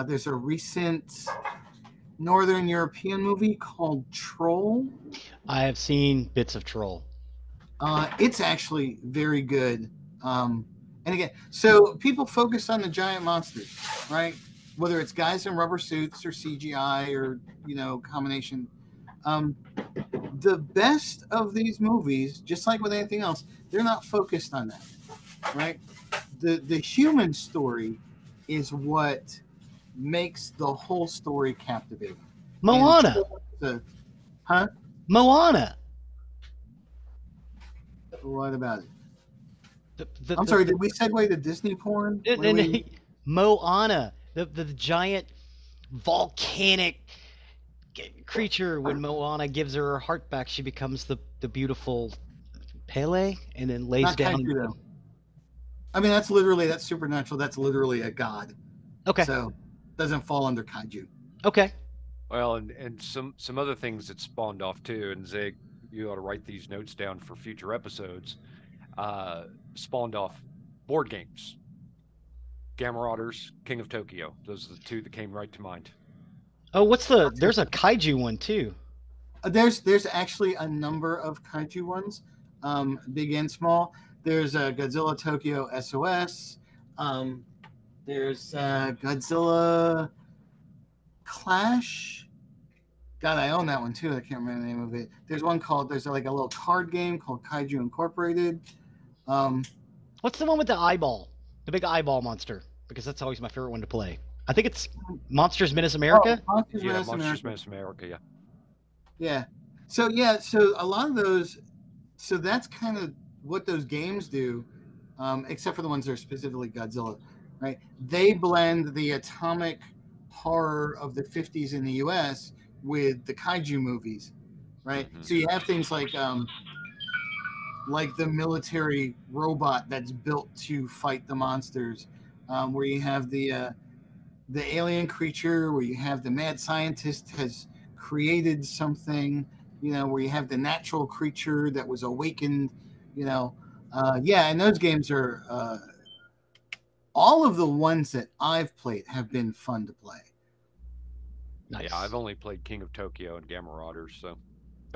There's a recent Northern European movie called Troll. I have seen bits of Troll. It's actually very good. And again, so people focus on the giant monsters, right? Whether it's guys in rubber suits or CGI or, combination. The best of these movies, just like with anything else, they're not focused on that, right? The human story is what makes the whole story captivating. And Moana. huh? Moana. What about it? I'm sorry. The Did we segue to Disney porn? What do we? Moana. The giant volcanic creature. When Moana gives her heart back, she becomes the beautiful Pele, and then lays Not down. kaiju though. I mean, that's supernatural. That's literally a god. Okay. So doesn't fall under kaiju. Okay. Well, and some other things that spawned off too, and Zig, you ought to write these notes down for future episodes. Spawned off board games. Gamerauders, King of Tokyo. Those are the two that came right to mind. Oh, there's a kaiju one too. There's actually a number of kaiju ones, big and small. There's Godzilla Tokyo SOS. There's Godzilla Clash. God, I own that one too. I can't remember the name of it. There's like a little card game called Kaiju Incorporated. What's the one with the eyeball? The big eyeball monster? Because that's always my favorite one to play. I think it's Monsters Menace America. Monsters Yeah, Menace Monsters America. Menace America. Yeah. Yeah. So a lot of those. So that's kind of what those games do, except for the ones that are specifically Godzilla, right? They blend the atomic horror of the 50s in the U.S. with the kaiju movies, right? Mhm. So you have things like the military robot that's built to fight the monsters, where you have the alien creature, where you have the mad scientist has created something, where you have the natural creature that was awakened, yeah, and those games are all of the ones that I've played have been fun to play. Nice. Yeah, I've only played King of Tokyo and Gamerauders, so.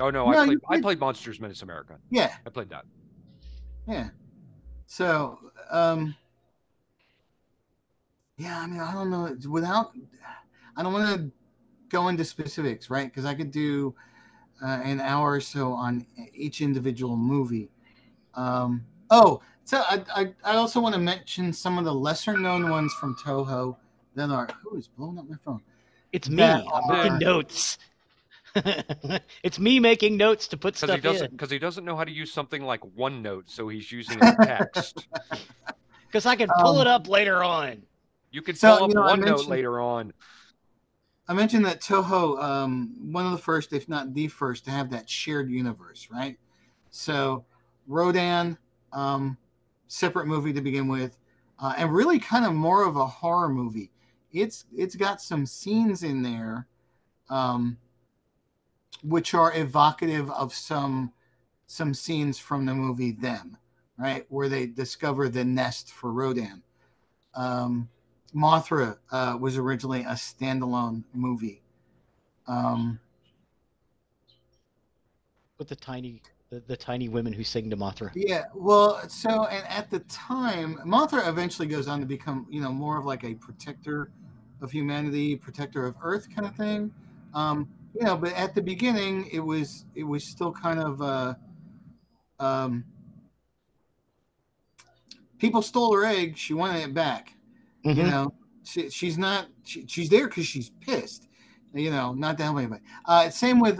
Oh no, No, I played Monsters Menace America. Yeah, I played that. yeah. So, yeah, I mean, I don't know. I don't want to go into specifics, right? Because I could do an hour or so on each individual movie. So I also want to mention some of the lesser known ones from Toho that are. Who is blowing up my phone? It's That me. I'm making notes. It's me making notes to put stuff in. Because he doesn't know how to use something like OneNote, so he's using it in text. Because I can pull it up later on. You can pull up OneNote mentioned, later on. I mentioned that Toho, one of the first, if not the first, to have that shared universe, right? So Rodan, separate movie to begin with, and really kind of more of a horror movie. It's got some scenes in there, which are evocative of some scenes from the movie Them, right, where they discover the nest for Rodan. Mothra was originally a standalone movie. With the tiny women who sing to Mothra. Yeah, well, so and at the time, Mothra eventually goes on to become, more of like a protector of humanity, protector of Earth kind of thing. But at the beginning, it was still kind of people stole her egg. She wanted it back. Mm-hmm. She's not. She's there because she's pissed. Not to help anybody. Same with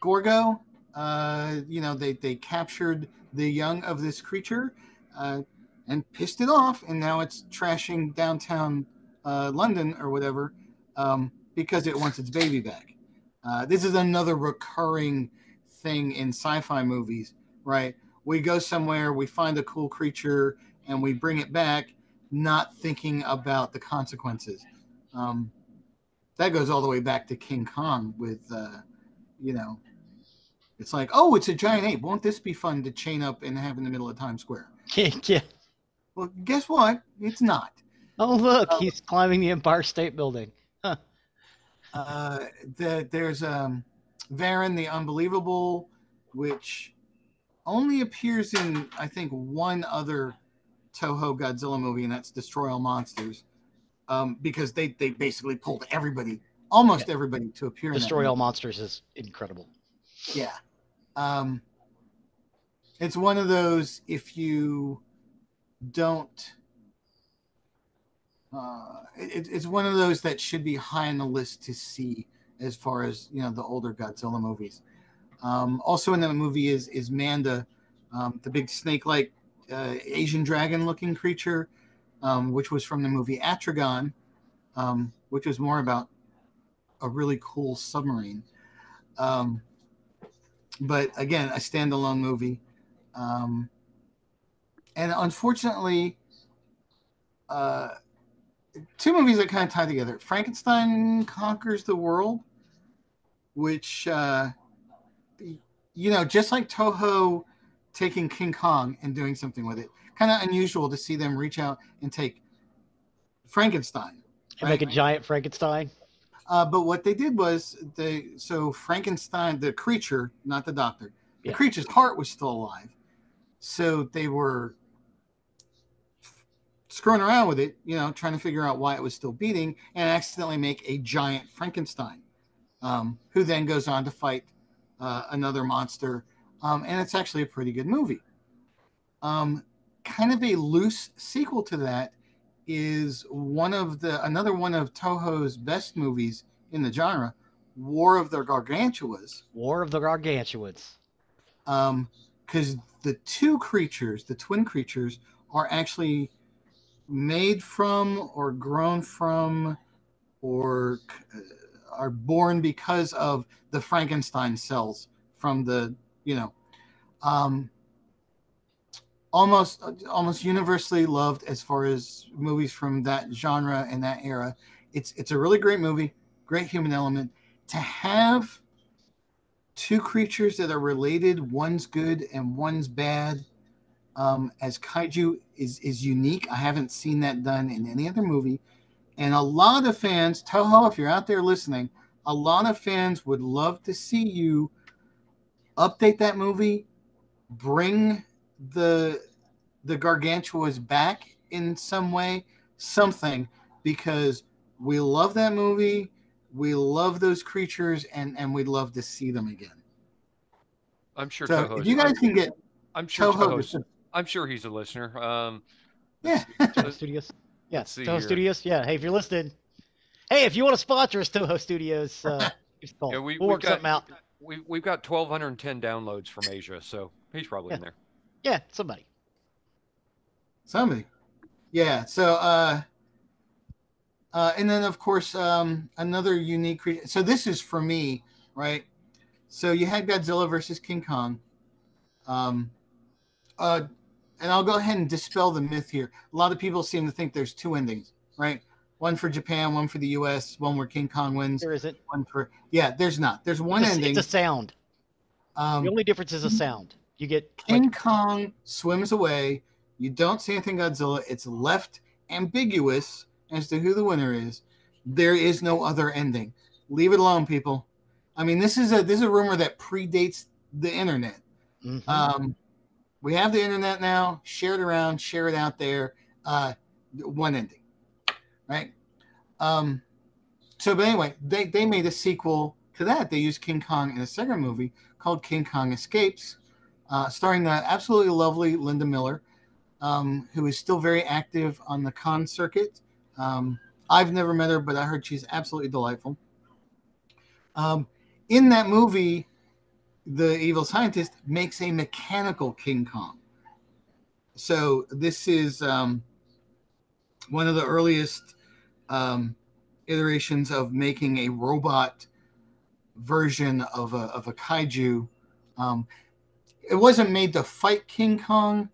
Gorgo. They captured the young of this creature and pissed it off, and now it's trashing downtown London or whatever because it wants its baby back. This is another recurring thing in sci-fi movies, right? We go somewhere, we find a cool creature, and we bring it back, not thinking about the consequences. That goes all the way back to King Kong with, it's like, oh, it's a giant ape. Won't this be fun to chain up and have in the middle of Times Square? Yeah. Well, guess what? It's not. Oh, look, he's climbing the Empire State Building. Huh. There's Varan the Unbelievable, which only appears in, I think, one other Toho Godzilla movie, and that's Destroy All Monsters, because they basically pulled almost everybody to appear in Destroy that All Monsters is incredible. Yeah. It's one of those, if you don't it's one of those that should be high on the list to see as far as the older Godzilla movies. Also in that movie is Manda, the big snake-like Asian dragon-looking creature, which was from the movie Atragon, which was more about a really cool submarine. Um, but again, a standalone movie. Um, and unfortunately, uh, two movies that kind of tie together. Frankenstein Conquers the World, which, just like Toho taking King Kong and doing something with it, kind of unusual to see them reach out and take Frankenstein. And Right? make a giant Frankenstein. But what they did was so Frankenstein, the creature, not the doctor, the Yeah. creature's heart was still alive. So they were screwing around with it, trying to figure out why it was still beating, and accidentally make a giant Frankenstein, who then goes on to fight another monster. And it's actually a pretty good movie. Kind of a loose sequel to that is another one of Toho's best movies in the genre, War of the Gargantuas. War of the Gargantuans. Because the two creatures, the twin creatures, are actually made from or grown from or are born because of the Frankenstein cells from the, um, almost universally loved as far as movies from that genre and that era. It's a really great movie, great human element. To have two creatures that are related, one's good and one's bad, as kaiju is unique. I haven't seen that done in any other movie. And a lot of fans, Toho, if you're out there listening, a lot of fans would love to see you update that movie, bring the Gargantuas back in some way, something, because we love that movie, we love those creatures, and we'd love to see them again. I'm sure So Toho's. if you guys can get I'm sure Toho Toho's. I'm sure he's a listener. yeah. Toho Studios. Yeah, let's see Toho here. Studios. Yeah. Hey, if you're listening, hey, if you want to sponsor us, Toho Studios, just call. Yeah, we'll work something out. We've got 1,210 downloads from Asia, so he's probably in there. Yeah, somebody. Yeah. So and then of course another unique creature. So this is for me, right? So you had Godzilla versus King Kong. Um, and I'll go ahead and dispel the myth here. A lot of people seem to think there's two endings, right? One for Japan, one for the U.S., one where King Kong wins. There isn't. There's not. There's one ending. It's a sound. The only difference is a sound. You get King Kong swims away. You don't see anything Godzilla. It's left ambiguous as to who the winner is. There is no other ending. Leave it alone, people. I mean, this is a rumor that predates the internet. Mm-hmm. We have the internet now. Share it around. Share it out there. One ending, right? But anyway, they made a sequel to that. They used King Kong in a second movie called King Kong Escapes, starring the absolutely lovely Linda Miller, who is still very active on the con circuit. I've never met her, but I heard she's absolutely delightful. In that movie, the evil scientist makes a mechanical King Kong. So this is one of the earliest iterations of making a robot version of a kaiju. It wasn't made to fight King Kong,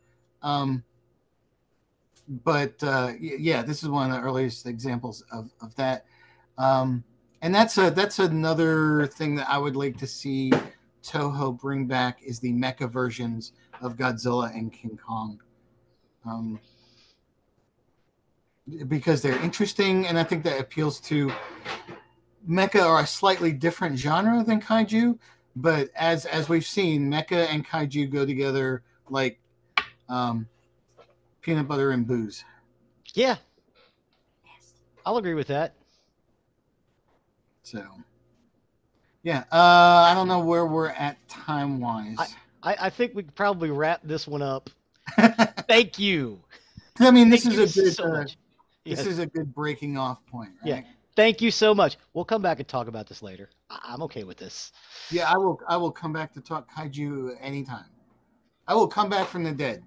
but this is one of the earliest examples of that. And that's another thing that I would like to see Toho bring back, is the mecha versions of Godzilla and King Kong. Because they're interesting, and I think that appeals to mecha are a slightly different genre than kaiju, but as we've seen, mecha and kaiju go together like peanut butter and booze. Yeah, I'll agree with that. So, yeah, I don't know where we're at time wise. I think we could probably wrap this one up. Thank you. I mean, this Thank is you a good. so much. This Yes. is a good breaking off point, Yeah. right? Thank you so much. We'll come back and talk about this later. I'm okay with this. Yeah, I will come back to talk kaiju anytime. I will come back from the dead.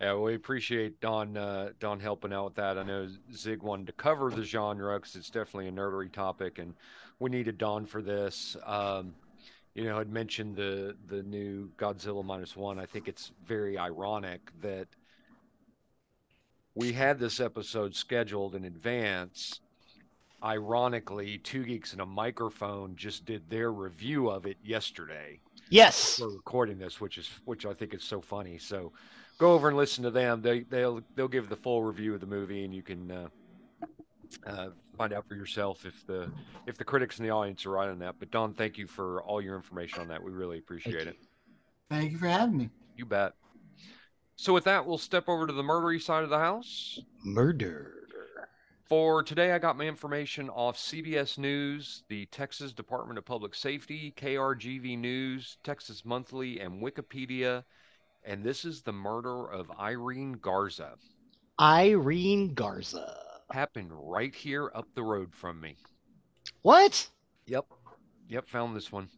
Yeah, we appreciate Don helping out with that. I know Zig wanted to cover the genre because it's definitely a nerdery topic, and we needed Don for this. I'd mentioned the new Godzilla -1. I think it's very ironic that we had this episode scheduled in advance. Ironically, Two Geeks and a Microphone just did their review of it yesterday. Yes. We're recording this, which I think is so funny. So go over and listen to them. They'll give the full review of the movie, and you can find out for yourself if the critics in the audience are right on that. But Don, thank you for all your information on that. We really Thank appreciate you. it. Thank you for having me. You bet. So with that, we'll step over to the murdery side of the house. Murder. For today, I got my information off CBS News, the Texas Department of Public Safety, KRGV News, Texas Monthly, and Wikipedia. And this is the murder of Irene Garza. Irene Garza. Happened right here up the road from me. What? Yep, found this one.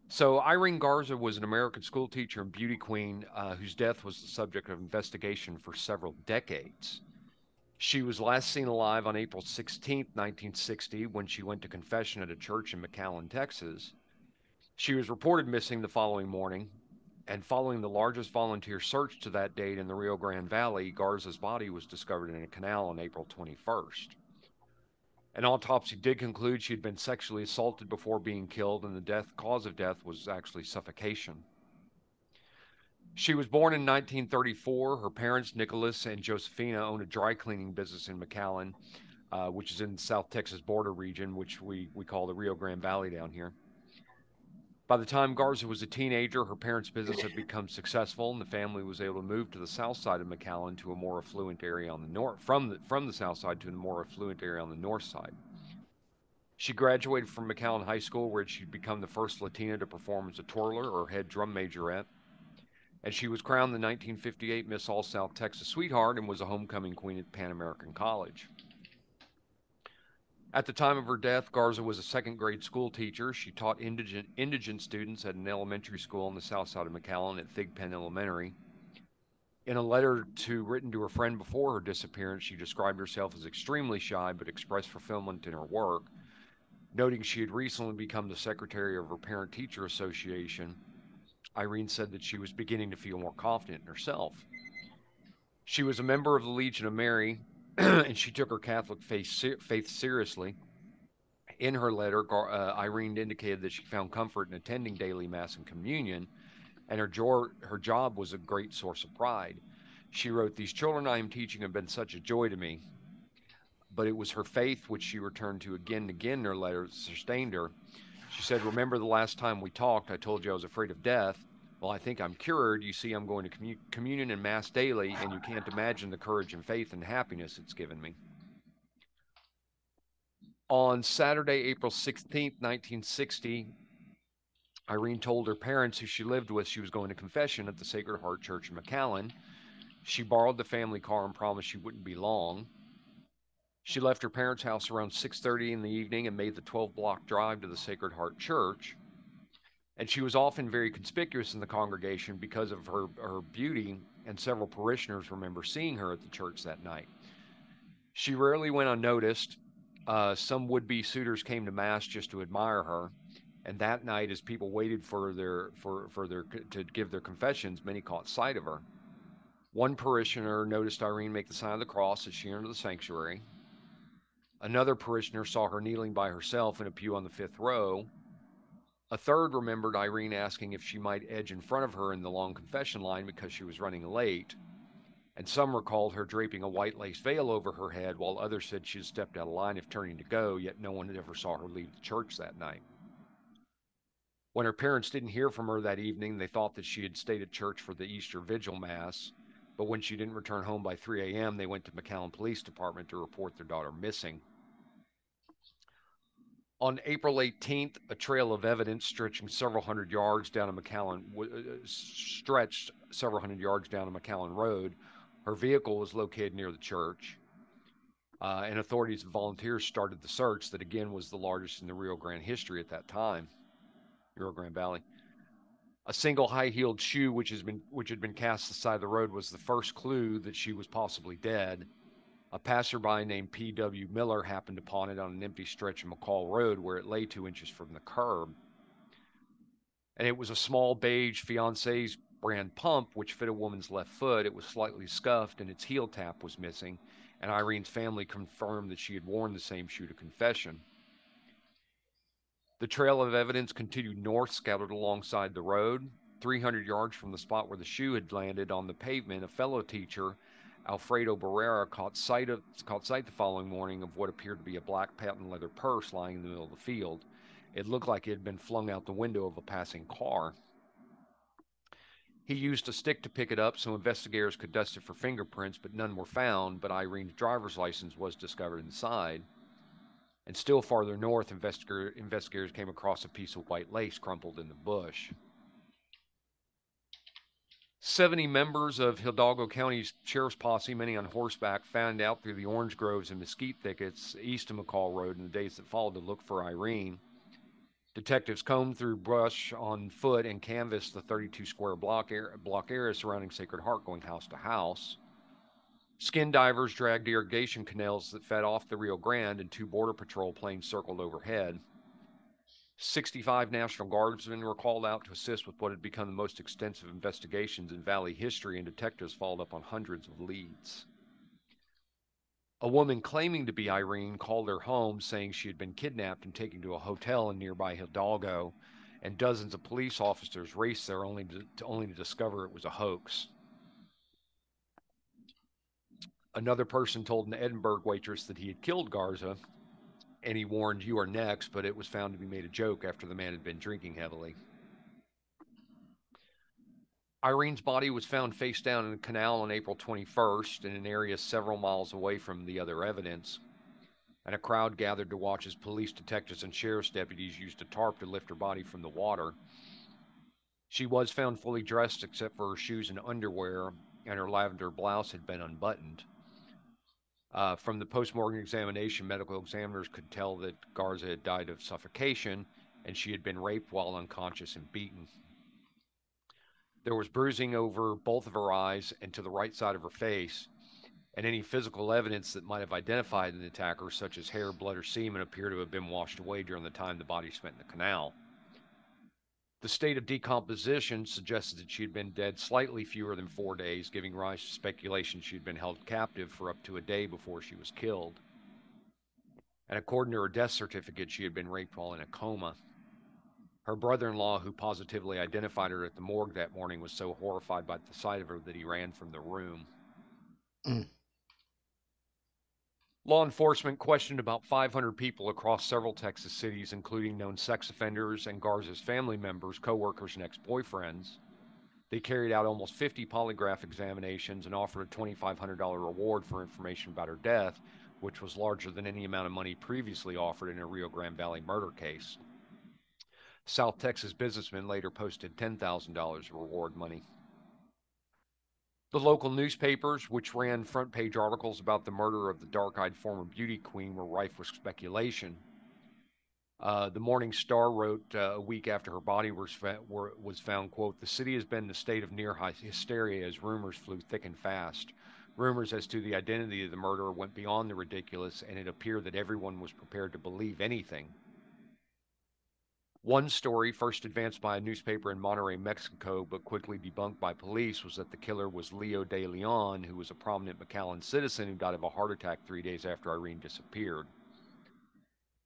So Irene Garza was an American school teacher and beauty queen whose death was the subject of investigation for several decades. She was last seen alive on April 16, 1960, when she went to confession at a church in McAllen, Texas. She was reported missing the following morning, and following the largest volunteer search to that date in the Rio Grande Valley, Garza's body was discovered in a canal on April 21st. An autopsy did conclude she had been sexually assaulted before being killed, and the cause of death was actually suffocation. She was born in 1934. Her parents, Nicholas and Josephina, owned a dry cleaning business in McAllen, which is in the South Texas border region, which we call the Rio Grande Valley down here. By the time Garza was a teenager, her parents' business had become successful, and the family was able to move to the south side of McAllen to a more affluent area on the north, from the south side to a more affluent area on the north side. She graduated from McAllen High School, where she'd become the first Latina to perform as a twirler or head drum majorette. And she was crowned the 1958 Miss All South Texas Sweetheart and was a homecoming queen at Pan American College. At the time of her death, Garza was a second grade school teacher. She taught indigent students at an elementary school on the south side of McAllen at Thigpen Elementary. In a letter written to her friend before her disappearance, she described herself as extremely shy but expressed fulfillment in her work, noting she had recently become the secretary of her parent-teacher association. Irene said that she was beginning to feel more confident in herself. She was a member of the Legion of Mary, and she took her Catholic faith seriously. In her letter, Irene indicated that she found comfort in attending daily Mass and communion, and her job was a great source of pride. She wrote, "These children I am teaching have been such a joy to me." But it was her faith, which she returned to again and again in her letter, that sustained her. She said, "Remember the last time we talked, I told you I was afraid of death. Well, I think I'm cured. You see, I'm going to communion and Mass daily, and you can't imagine the courage and faith and happiness it's given me." On Saturday, April 16th, 1960, Irene told her parents, who she lived with, she was going to confession at the Sacred Heart Church in McAllen. She borrowed the family car and promised she wouldn't be long. She left her parents' house around 6:30 in the evening and made the 12-block drive to the Sacred Heart Church. And she was often very conspicuous in the congregation because of her beauty, and several parishioners remember seeing her at the church that night. She rarely went unnoticed. Some would-be suitors came to Mass just to admire her. And that night, as people waited to give their confessions, many caught sight of her. One parishioner noticed Irene make the sign of the cross as she entered the sanctuary. Another parishioner saw her kneeling by herself in a pew on the fifth row. A third remembered Irene asking if she might edge in front of her in the long confession line because she was running late. And some recalled her draping a white lace veil over her head, while others said she had stepped out of line if turning to go, yet no one ever saw her leave the church that night. When her parents didn't hear from her that evening, they thought that she had stayed at church for the Easter Vigil Mass. But when she didn't return home by 3 a.m., they went to McAllen Police Department to report their daughter missing. On April 18th, a trail of evidence stretched several hundred yards down a McAllen Road Her vehicle was located near the church, and authorities and volunteers started the search that again was the largest in the Rio Grande history at that time, Rio Grande Valley. A single high-heeled shoe which had been cast to the side of the road was the first clue that she was possibly dead. A passerby named P.W. Miller happened upon it on an empty stretch of McCall Road where it lay 2 inches from the curb. And it was a small beige fiancé's brand pump which fit a woman's left foot. It was slightly scuffed and its heel tap was missing, and Irene's family confirmed that she had worn the same shoe to confession. The trail of evidence continued north, scattered alongside the road. 300 yards from the spot where the shoe had landed on the pavement, a fellow teacher, Alfredo Barrera, caught sight the following morning of what appeared to be a black patent leather purse lying in the middle of the field. It looked like it had been flung out the window of a passing car. He used a stick to pick it up so investigators could dust it for fingerprints, but none were found. But Irene's driver's license was discovered inside. And still farther north, investigators came across a piece of white lace crumpled in the bush. 70 members of Hidalgo County's Sheriff's Posse, many on horseback, fanned out through the orange groves and mesquite thickets east of McCall Road in the days that followed to look for Irene. Detectives combed through brush on foot and canvassed the 32-square block area surrounding Sacred Heart, going house to house. Skin divers dragged irrigation canals that fed off the Rio Grande, and 2 Border Patrol planes circled overhead. 65 National Guardsmen were called out to assist with what had become the most extensive investigations in Valley history, and detectives followed up on hundreds of leads. A woman claiming to be Irene called her home, saying she had been kidnapped and taken to a hotel in nearby Hidalgo, and dozens of police officers raced there only to discover it was a hoax. Another person told an Edinburgh waitress that he had killed Garza, and he warned, "You are next," but it was found to be made a joke after the man had been drinking heavily. Irene's body was found face down in a canal on April 21st in an area several miles away from the other evidence, and a crowd gathered to watch as police, detectives, and sheriff's deputies used a tarp to lift her body from the water. She was found fully dressed except for her shoes and underwear, and her lavender blouse had been unbuttoned. From the post-mortem examination, medical examiners could tell that Garza had died of suffocation, and she had been raped while unconscious and beaten. There was bruising over both of her eyes and to the right side of her face, and any physical evidence that might have identified an attacker, such as hair, blood, or semen, appear to have been washed away during the time the body spent in the canal. The state of decomposition suggested that she had been dead slightly fewer than 4 days, giving rise to speculation she had been held captive for up to a day before she was killed. And according to her death certificate, she had been raped while in a coma. Her brother-in-law, who positively identified her at the morgue that morning, was so horrified by the sight of her that he ran from the room. Law enforcement questioned about 500 people across several Texas cities, including known sex offenders and Garza's family members, co-workers, and ex-boyfriends. They carried out almost 50 polygraph examinations and offered a $2,500 reward for information about her death, which was larger than any amount of money previously offered in a Rio Grande Valley murder case. South Texas businessmen later posted $10,000 reward money. The local newspapers, which ran front-page articles about the murder of the dark-eyed former beauty queen, were rife with speculation. The Morning Star wrote a week after her body was found, quote, "The city has been in a state of near hysteria as rumors flew thick and fast. Rumors as to the identity of the murderer went beyond the ridiculous, and it appeared that everyone was prepared to believe anything." One story, first advanced by a newspaper in Monterrey, Mexico, but quickly debunked by police, was that the killer was Leo de Leon, who was a prominent McAllen citizen who died of a heart attack 3 days after Irene disappeared.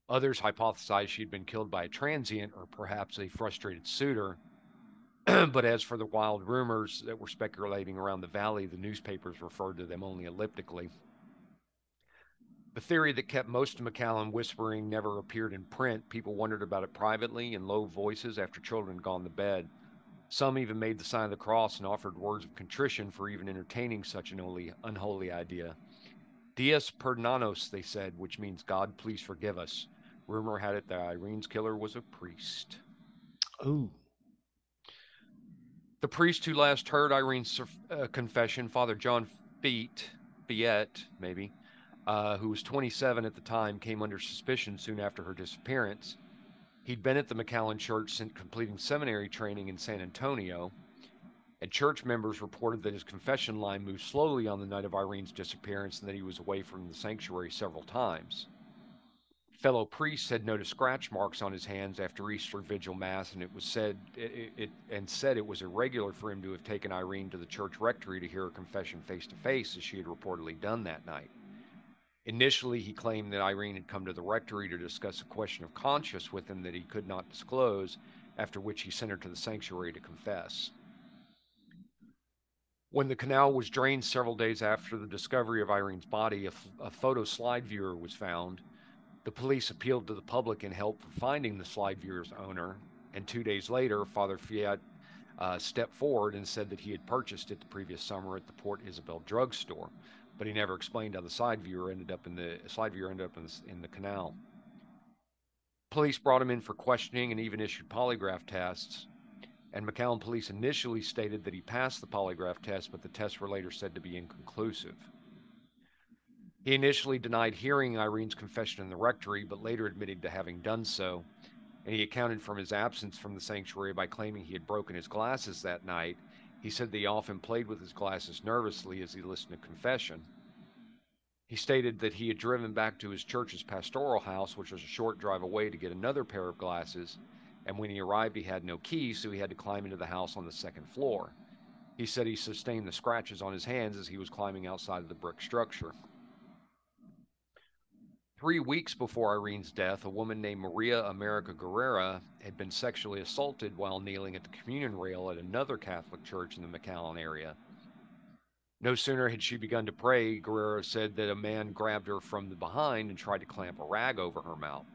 Others hypothesized she'd been killed by a transient or perhaps a frustrated suitor. But as for the wild rumors that were speculating around the valley, the newspapers referred to them only elliptically. The theory that kept most of McAllen whispering never appeared in print. People wondered about it privately in low voices after children had gone to bed. Some even made the sign of the cross and offered words of contrition for even entertaining such an unholy idea. Dios perdonanos, they said, which means God, please forgive us. Rumor had it that Irene's killer was a priest. Ooh. The priest who last heard Irene's confession, Father John Fiat, maybe, who was 27 at the time, came under suspicion soon after her disappearance. He'd been at the McAllen Church since completing seminary training in San Antonio, and church members reported that his confession line moved slowly on the night of Irene's disappearance and that he was away from the sanctuary several times. Fellow priests had noticed scratch marks on his hands after Easter Vigil Mass, and it said it was irregular for him to have taken Irene to the church rectory to hear her confession face to face, as she had reportedly done that night. Initially, he claimed that Irene had come to the rectory to discuss a question of conscience with him that he could not disclose, after which he sent her to the sanctuary to confess. When the canal was drained several days after the discovery of Irene's body, a photo slide viewer was found. The police appealed to the public in help for finding the slide viewer's owner, and 2 days later, Father Fiat stepped forward and said that he had purchased it the previous summer at the Port Isabel drugstore, but he never explained how the slide viewer ended up in the canal. Police brought him in for questioning and even issued polygraph tests, and McAllen police initially stated that he passed the polygraph test, but the tests were later said to be inconclusive. He initially denied hearing Irene's confession in the rectory, but later admitted to having done so, and he accounted for his absence from the sanctuary by claiming he had broken his glasses that night. He said that he often played with his glasses nervously as he listened to confession. He stated that he had driven back to his church's pastoral house, which was a short drive away, to get another pair of glasses, and when he arrived he had no keys, so he had to climb into the house on the second floor. He said he sustained the scratches on his hands as he was climbing outside of the brick structure. 3 weeks before Irene's death, a woman named Maria America Guerrera had been sexually assaulted while kneeling at the communion rail at another Catholic church in the McAllen area. No sooner had she begun to pray, Guerrera said that a man grabbed her from the behind and tried to clamp a rag over her mouth.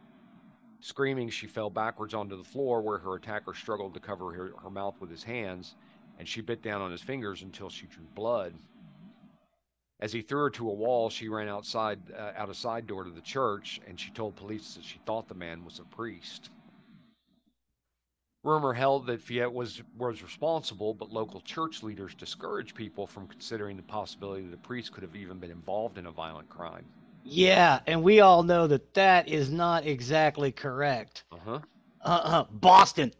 Screaming, she fell backwards onto the floor, where her attacker struggled to cover her mouth with his hands, and she bit down on his fingers until she drew blood. As he threw her to a wall, she ran out a side door to the church, and she told police that she thought the man was a priest. Rumor held that Fiat was responsible, but local church leaders discouraged people from considering the possibility that a priest could have even been involved in a violent crime. Yeah, and we all know that that is not exactly correct. Boston.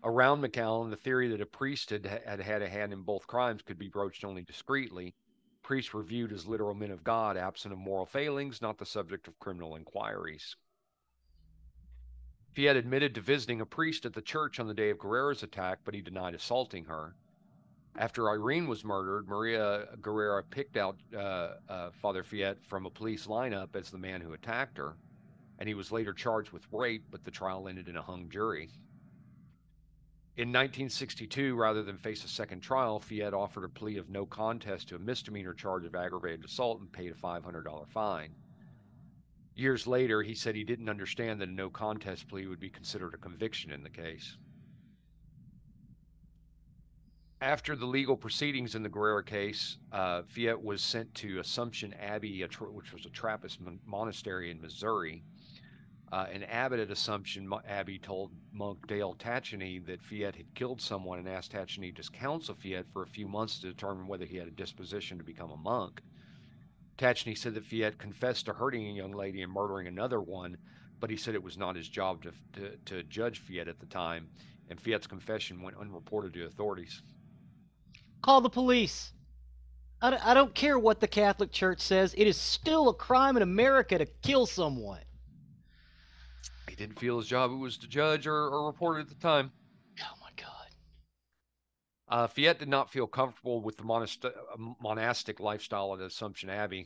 Around McAllen, the theory that a priest had a hand in both crimes could be broached only discreetly. Priests were viewed as literal men of God, absent of moral failings, not the subject of criminal inquiries. Fiat admitted to visiting a priest at the church on the day of Guerrera's attack, but he denied assaulting her. After Irene was murdered, Maria Guerrera picked out Father Fiat from a police lineup as the man who attacked her, and he was later charged with rape, but the trial ended in a hung jury. In 1962, rather than face a second trial, Fiat offered a plea of no contest to a misdemeanor charge of aggravated assault and paid a $500 fine. Years later, he said he didn't understand that a no contest plea would be considered a conviction in the case. After the legal proceedings in the Guerrera case, Fiat was sent to Assumption Abbey, which was a Trappist monastery in Missouri. An abbot at Assumption Abbey told monk Dale Tacheny that Fiat had killed someone and asked Tacheny to counsel Fiat for a few months to determine whether he had a disposition to become a monk. Tacheny said that Fiat confessed to hurting a young lady and murdering another one, but he said it was not his job to judge Fiat at the time, and Fiat's confession went unreported to authorities. Call the police. I don't care what the Catholic Church says. It is still a crime in America to kill someone. He didn't feel his job was to judge or report it at the time. Oh, my God. Fiat did not feel comfortable with the monastic lifestyle at Assumption Abbey.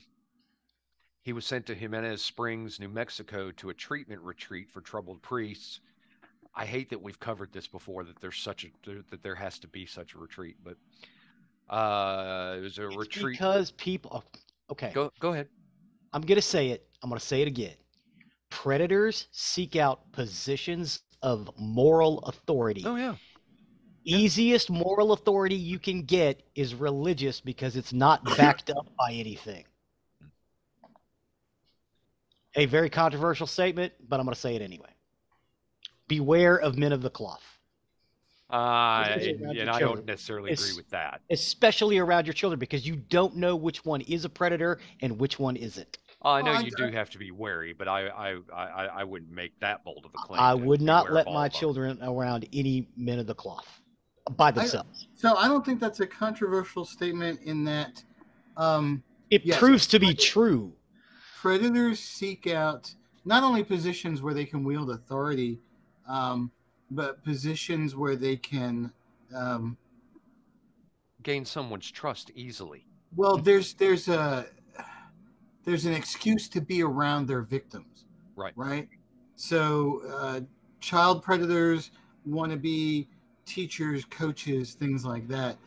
He was sent to Jimenez Springs, New Mexico, to a treatment retreat for troubled priests. I hate that we've covered this before, that there has to be such a retreat, but it was a retreat because people. Okay. Go ahead. I'm gonna say it. I'm gonna say it again. Predators seek out positions of moral authority. Oh yeah. Easiest moral authority you can get is religious because it's not backed up by anything. A very controversial statement, but I'm going to say it anyway. Beware of men of the cloth. Especially around your And I don't children. necessarily agree with that. Especially around your children, because you don't know which one is a predator and which one isn't. I know Well, you do have to be wary, but I wouldn't make that bold of a claim I to would not beware of let all my of them. children around any men of the cloth by themselves. So I don't think that's a controversial statement in that, It yes, proves to be true. predators seek out not only positions where they can wield authority, but positions where they can. Um, Gain someone's trust easily. well, there's an excuse to be around their victims, Right. right? So child predators want to be teachers, coaches, things like that.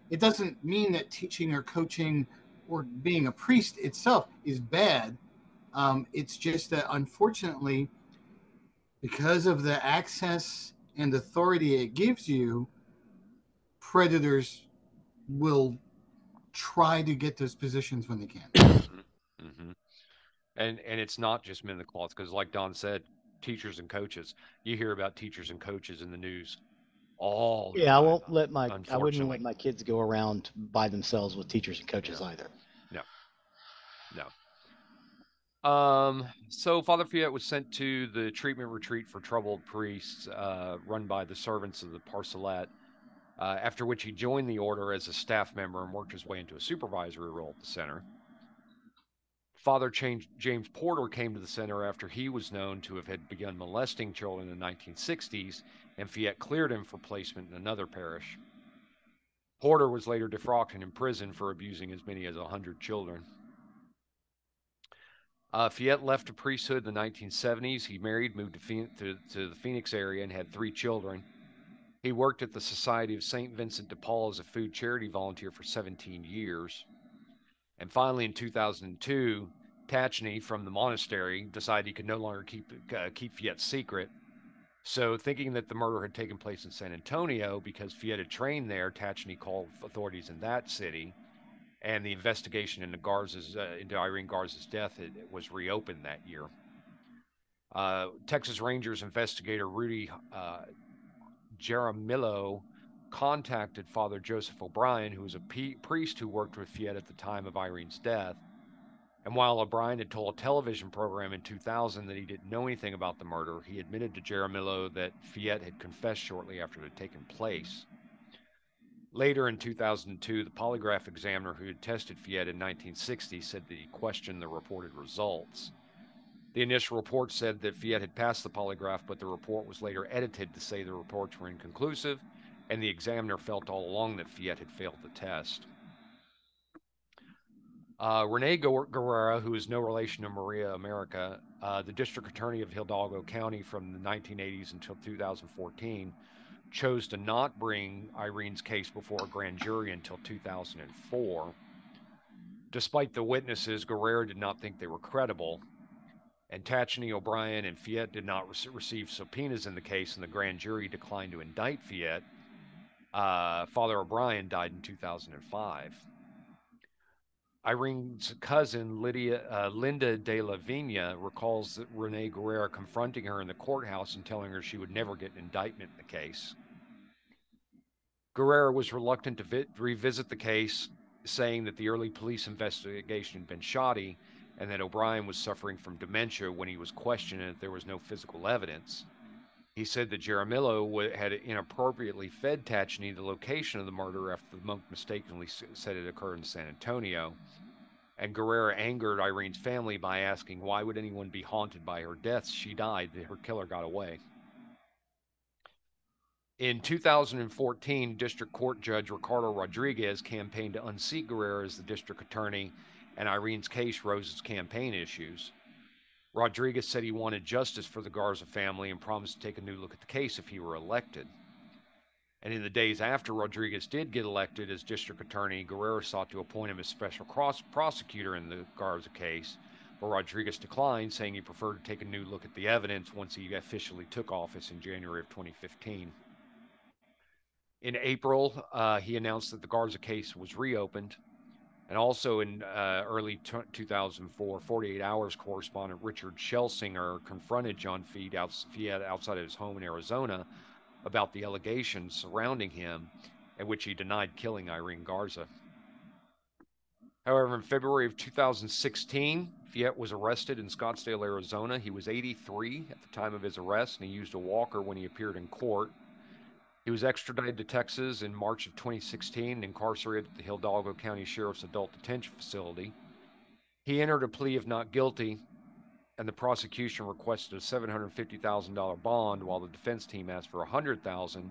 It doesn't mean that teaching or coaching or being a priest itself is bad. It's just that unfortunately, because of the access and authority it gives you, predators will try to get those positions when they can. Mm-hmm. Mm-hmm. And it's not just men in the cloth, because like Don said, teachers and coaches. You hear about teachers and coaches in the news all the Yeah, time. I wouldn't let Unfortunately, my kids go around by themselves with teachers and coaches no, either. no, no. So Father Fiat was sent to the treatment retreat for troubled priests, run by the servants of the Parcelet, after which he joined the order as a staff member and worked his way into a supervisory role at the center. Father James Porter came to the center after he was known to have had begun molesting children in the 1960s, and Fiat cleared him for placement in another parish. Porter was later defrocked and imprisoned for abusing as many as 100 children. Fiat left the priesthood in the 1970s. He married, moved to the Phoenix area, and had 3 children. He worked at the Society of St. Vincent de Paul as a food charity volunteer for 17 years. And finally, in 2002, Tachny from the monastery decided he could no longer keep Fiat's secret. So, thinking that the murder had taken place in San Antonio because Fiat had trained there, Tachny called authorities in that city, and the investigation into Irene Garza's death was reopened that year. Texas Rangers investigator Rudy Jaramillo contacted Father Joseph O'Brien, who was a priest who worked with Fiat at the time of Irene's death. And while O'Brien had told a television program in 2000 that he didn't know anything about the murder, he admitted to Jaramillo that Fiat had confessed shortly after it had taken place. Later in 2002, the polygraph examiner who had tested Fiat in 1960 said that he questioned the reported results. The initial report said that Fiat had passed the polygraph, but the report was later edited to say the reports were inconclusive, and the examiner felt all along that Fiat had failed the test. Rene Guerrera, who is no relation to Maria America, the district attorney of Hidalgo County from the 1980s until 2014, chose to not bring Irene's case before a grand jury until 2004. Despite the witnesses, Guerrera did not think they were credible, and Tachny, O'Brien, and Fiat did not receive subpoenas in the case, and the grand jury declined to indict Fiat. Father O'Brien died in 2005. Irene's cousin, Linda de la Vigna, recalls that Rene Guerrera confronting her in the courthouse and telling her she would never get an indictment in the case. Guerrera was reluctant to revisit the case, saying that the early police investigation had been shoddy and that O'Brien was suffering from dementia when he was questioned and that there was no physical evidence. He said that Jaramillo had inappropriately fed Tachny the location of the murder after the monk mistakenly said it occurred in San Antonio. And Guerrera angered Irene's family by asking, why would anyone be haunted by her death? She died. Her killer got away. In 2014, District Court Judge Ricardo Rodriguez campaigned to unseat Guerrera as the district attorney, and Irene's case rose as campaign issues. Rodriguez said he wanted justice for the Garza family and promised to take a new look at the case if he were elected. And in the days after Rodriguez did get elected as district attorney, Guerrera sought to appoint him as special prosecutor in the Garza case, but Rodriguez declined, saying he preferred to take a new look at the evidence once he officially took office in January of 2015. In April, he announced that the Garza case was reopened. And also in early 2004, 48 Hours correspondent Richard Schelsinger confronted John Fiat outside of his home in Arizona about the allegations surrounding him, in which he denied killing Irene Garza. However, in February of 2016, Fiat was arrested in Scottsdale, Arizona. He was 83 at the time of his arrest, and he used a walker when he appeared in court. He was extradited to Texas in March of 2016 and incarcerated at the Hidalgo County Sheriff's Adult Detention Facility. He entered a plea of not guilty, and the prosecution requested a $750,000 bond, while the defense team asked for $100,000,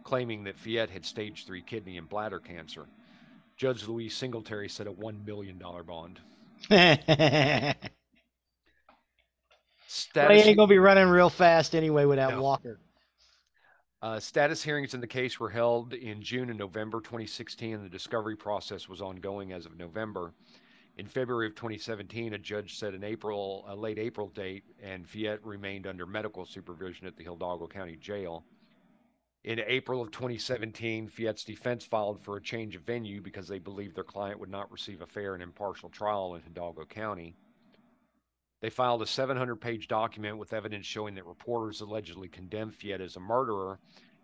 claiming that Fiat had stage 3 kidney and bladder cancer. Judge Louise Singletary set a $1 million bond. Well, he ain't gonna be running real fast anyway with that walker. Status hearings in the case were held in June and November 2016, and the discovery process was ongoing as of November. In February of 2017, a judge set a late April date, and Fiat remained under medical supervision at the Hidalgo County Jail. In April of 2017, Fiat's defense filed for a change of venue because they believed their client would not receive a fair and impartial trial in Hidalgo County. They filed a 700-page document with evidence showing that reporters allegedly condemned Fiat as a murderer,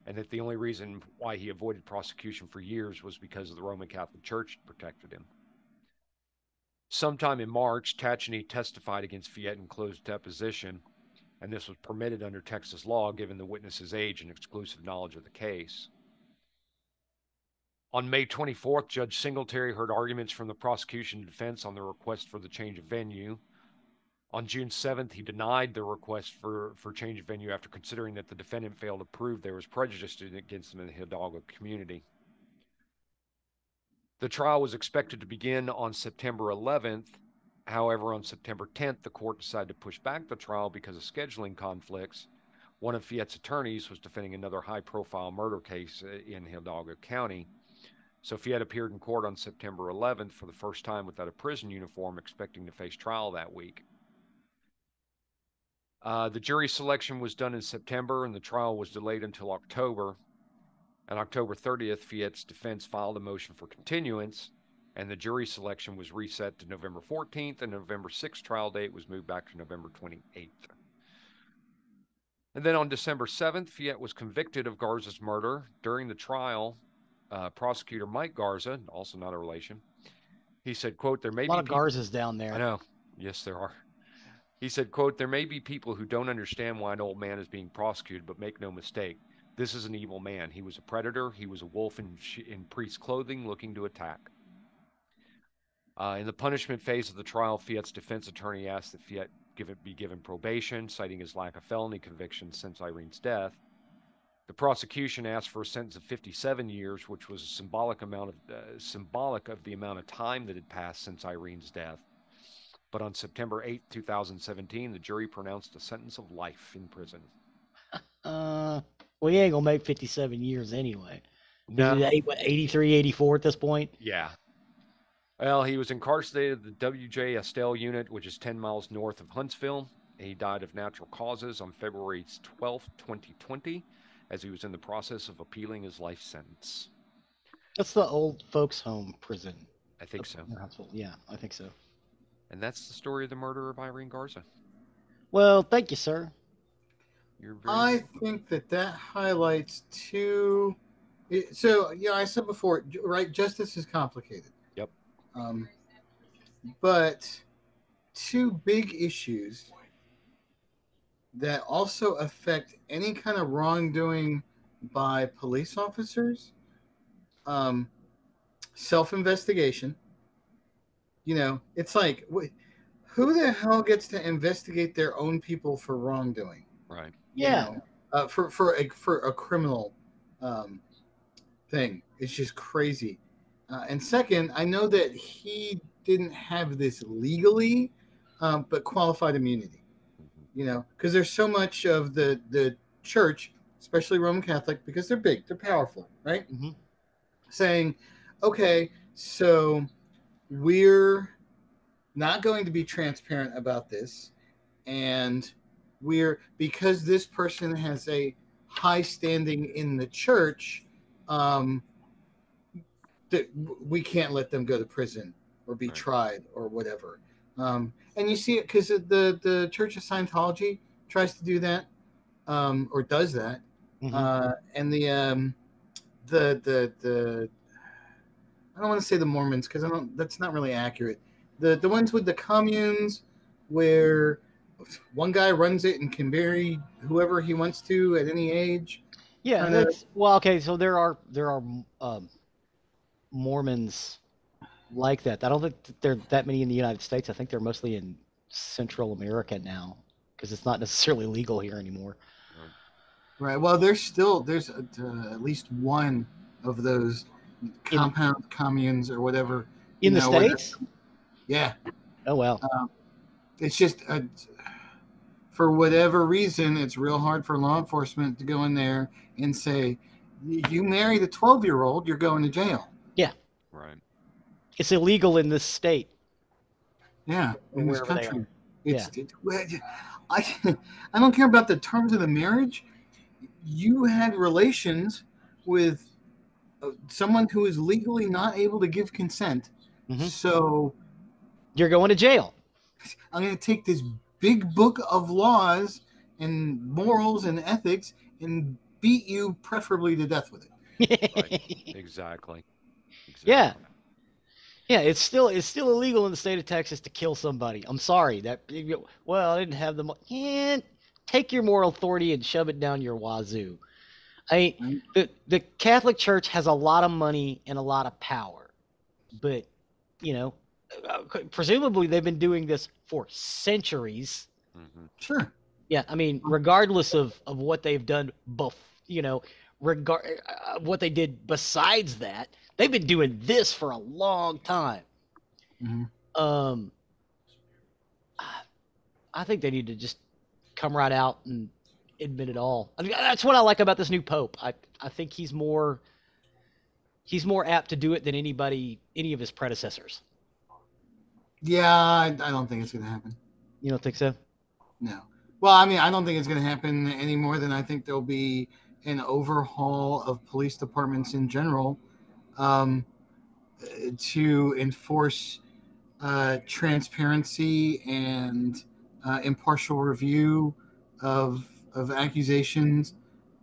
and that the only reason why he avoided prosecution for years was because the Roman Catholic Church protected him. Sometime in March, Tacheny testified against Fiat in closed deposition, and this was permitted under Texas law given the witness's age and exclusive knowledge of the case. On May 24th, Judge Singletary heard arguments from the prosecution and defense on the request for the change of venue. On June 7th, he denied the request for change of venue after considering that the defendant failed to prove there was prejudice against him in the Hidalgo community. The trial was expected to begin on September 11th. However, on September 10th, the court decided to push back the trial because of scheduling conflicts. One of Fiat's attorneys was defending another high-profile murder case in Hidalgo County. So Fiat appeared in court on September 11th for the first time without a prison uniform, expecting to face trial that week. The jury selection was done in September, and the trial was delayed until October. On October 30th, Fiat's defense filed a motion for continuance, and the jury selection was reset to November 14th, and November 6th trial date was moved back to November 28th. And then on December 7th, Fiat was convicted of Garza's murder. During the trial, prosecutor Mike Garza, also not a relation, he said, quote, "There may be a lot of Garzas down there." I know. Yes, there are. He said, quote, "There may be people who don't understand why an old man is being prosecuted, but make no mistake. This is an evil man. He was a predator. He was a wolf in priest's clothing looking to attack." In the punishment phase of the trial, Fiat's defense attorney asked that Fiat be given probation, citing his lack of felony convictions since Irene's death. The prosecution asked for a sentence of 57 years, which was a symbolic of the amount of time that had passed since Irene's death. But on September 8, 2017, the jury pronounced a sentence of life in prison. Well, he ain't gonna make 57 years anyway. No. 83, 84 at this point? Yeah. Well, he was incarcerated at the W.J. Estelle unit, which is 10 miles north of Huntsville. He died of natural causes on February 12, 2020, as he was in the process of appealing his life sentence. That's the old folks' home prison. I think so. Yeah, I think so. And that's the story of the murder of Irene Garza. Well, thank you, sir. I think that highlights two. So, yeah, I said before, right? Justice is complicated. Yep. But two big issues that also affect any kind of wrongdoing by police officers, self-investigation. You know, it's like, who the hell gets to investigate their own people for wrongdoing? Right. Yeah. You know, for a criminal thing. It's just crazy. And second, I know that he didn't have this legally, but qualified immunity. You know, because there's so much of the church, especially Roman Catholic, because they're big, they're powerful, right? Mm-hmm. Saying, okay, so we're not going to be transparent about this, and because this person has a high standing in the church, that we can't let them go to prison or be tried or whatever. And you see it because the Church of Scientology tries to do that, or does that. And the I don't want to say the Mormons because I don't. That's not really accurate. The ones with the communes where one guy runs it and can marry whoever he wants to at any age. Yeah, Kind of. that's well. Okay, so there are Mormons like that. I don't think that there are that many in the United States. I think they're mostly in Central America now because it's not necessarily legal here anymore. Right. Well, there's at least one of those In compound communes or whatever. in the States? Yeah. Oh well. It's just for whatever reason, it's real hard for law enforcement to go in there and say, "You married a 12-year-old, you're going to jail." Yeah. Right. It's illegal in this state. Yeah, Or in this wherever they country, are. it's I I don't care about the terms of the marriage. You had relations with someone who is legally not able to give consent. So You're going to jail. I'm going to take this big book of laws and morals and ethics and beat you preferably to death with it. Right. Exactly. Yeah. Yeah, it's still illegal in the state of Texas to kill somebody. I'm sorry that well, I didn't have the yeah, take your moral authority and shove it down your wazoo. I mean, the Catholic Church has a lot of money and a lot of power, but presumably they've been doing this for centuries. Sure. Yeah, I mean, regardless of what they've done, what they did besides that, they've been doing this for a long time. I think they need to just come right out and admit it all. I mean, that's what I like about this new pope. I think he's more apt to do it than any of his predecessors. Yeah, I don't think it's going to happen. You don't think so? No. Well, I mean, I don't think it's going to happen any more than I think there'll be an overhaul of police departments in general to enforce transparency and impartial review of accusations.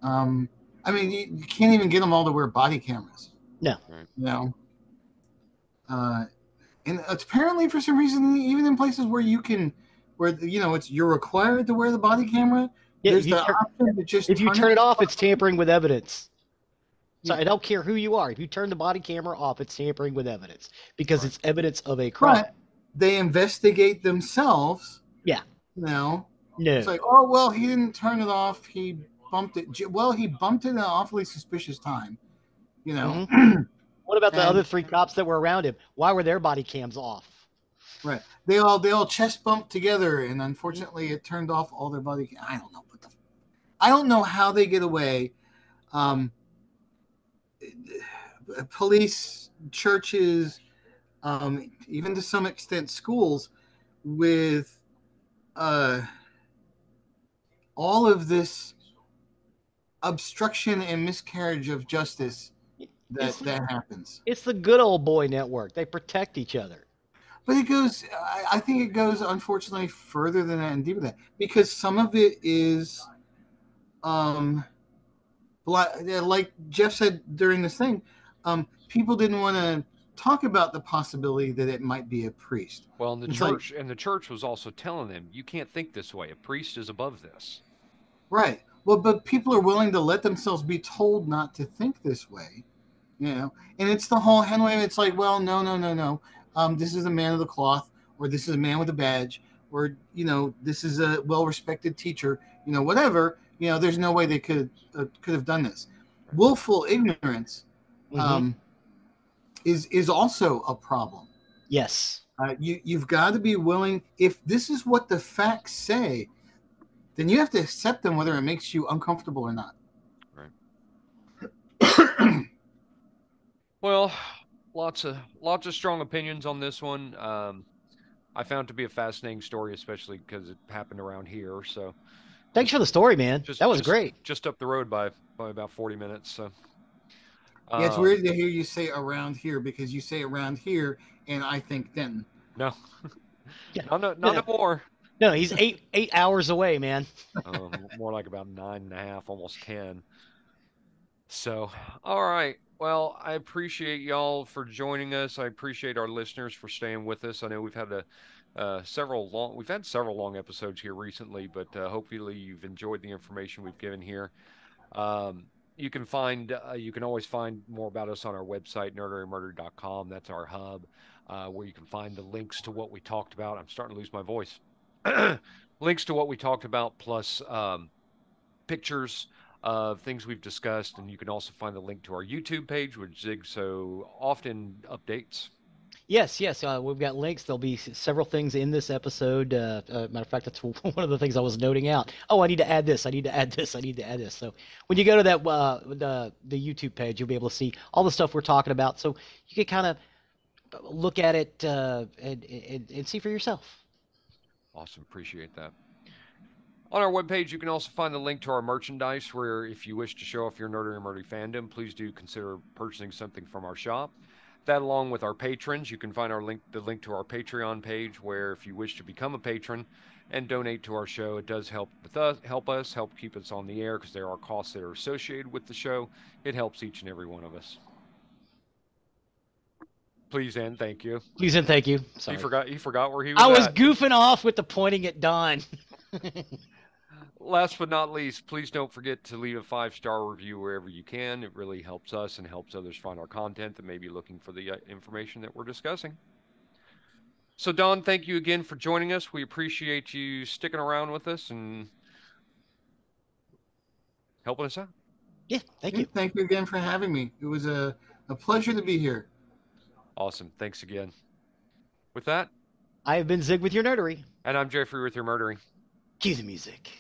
I mean, you can't even get them all to wear body cameras. No. You know. And apparently, for some reason, even in places where you're required to wear the body camera. Yeah, There's the option to just if you turn it off, it's tampering with evidence. So I don't care who you are. If you turn the body camera off, it's tampering with evidence because it's evidence of a crime. But they investigate themselves. Yeah. No. No. It's like, oh well, he didn't turn it off. He bumped it. Well, he bumped it at an awfully suspicious time. You know. What about the other 3 cops that were around him? Why were their body cams off? Right. They all chest bumped together, and unfortunately, it turned off all their body. I don't know. I don't know how they get away. Police, churches, even to some extent, schools, with all of this obstruction and miscarriage of justice that happens. It's the good old boy network. They protect each other. But it goes, I think it goes, unfortunately, further than that and deeper than that. Because some of it is, like Jeff said during this thing, people didn't want to talk about the possibility that it might be a priest. Well, and the church was also telling them, you can't think this way. A priest is above this. Right. Well, but people are willing to let themselves be told not to think this way, and it's the whole hand wave. It's like, well, no. This is a man of the cloth, or this is a man with a badge, or this is a well-respected teacher. Whatever. There's no way they could have done this. Willful ignorance is also a problem. Yes. You've got to be willing. If this is what the facts say, then you have to accept them, whether it makes you uncomfortable or not. Right. Well, lots of strong opinions on this one. I found it to be a fascinating story, especially because it happened around here. So, thanks for the story, man. That was great. Just up the road by about 40 minutes. So, yeah, it's weird to hear you say around here because you say around here, and I think Denton. No, not no more. No, he's 8 hours away, man. More like about 9.5, almost 10. So, all right. Well, I appreciate y'all for joining us. I appreciate our listeners for staying with us. I know we've had several long episodes here recently, but hopefully you've enjoyed the information we've given here. Um, you can always find more about us on our website, nerderyandmurder.com. That's our hub, where you can find the links to what we talked about. I'm starting to lose my voice. Links to what we talked about, plus pictures of things we've discussed, and you can also find the link to our YouTube page, which Zig so often updates. Yes, yes. We've got links. There'll be several things in this episode. Matter of fact, that's one of the things I was noting out. Oh, I need to add this. I need to add this. I need to add this. So when you go to that the YouTube page, you'll be able to see all the stuff we're talking about. So you can kind of look at it and see for yourself. Awesome. Appreciate that. On our webpage, you can also find the link to our merchandise, where if you wish to show off your Nerdy and Murdy fandom, please do consider purchasing something from our shop. That, along with our patrons, you can find the link to our Patreon page, where if you wish to become a patron and donate to our show, it does help help keep us on the air, because there are costs that are associated with the show. It helps each and every one of us. Please and thank you. Please and thank you. Sorry. He forgot where he was I was at. goofing off with the pointing at Don. Last but not least, please don't forget to leave a 5-star review wherever you can. It really helps us and helps others find our content that may be looking for the information that we're discussing. So, Don, thank you again for joining us. We appreciate you sticking around with us and helping us out. Yeah, thank you. Thank you again for having me. It was a pleasure to be here. Awesome. Thanks again. With that, I have been Zig with your nerdery. and I'm Geoffrey with your murdering. Cue the music.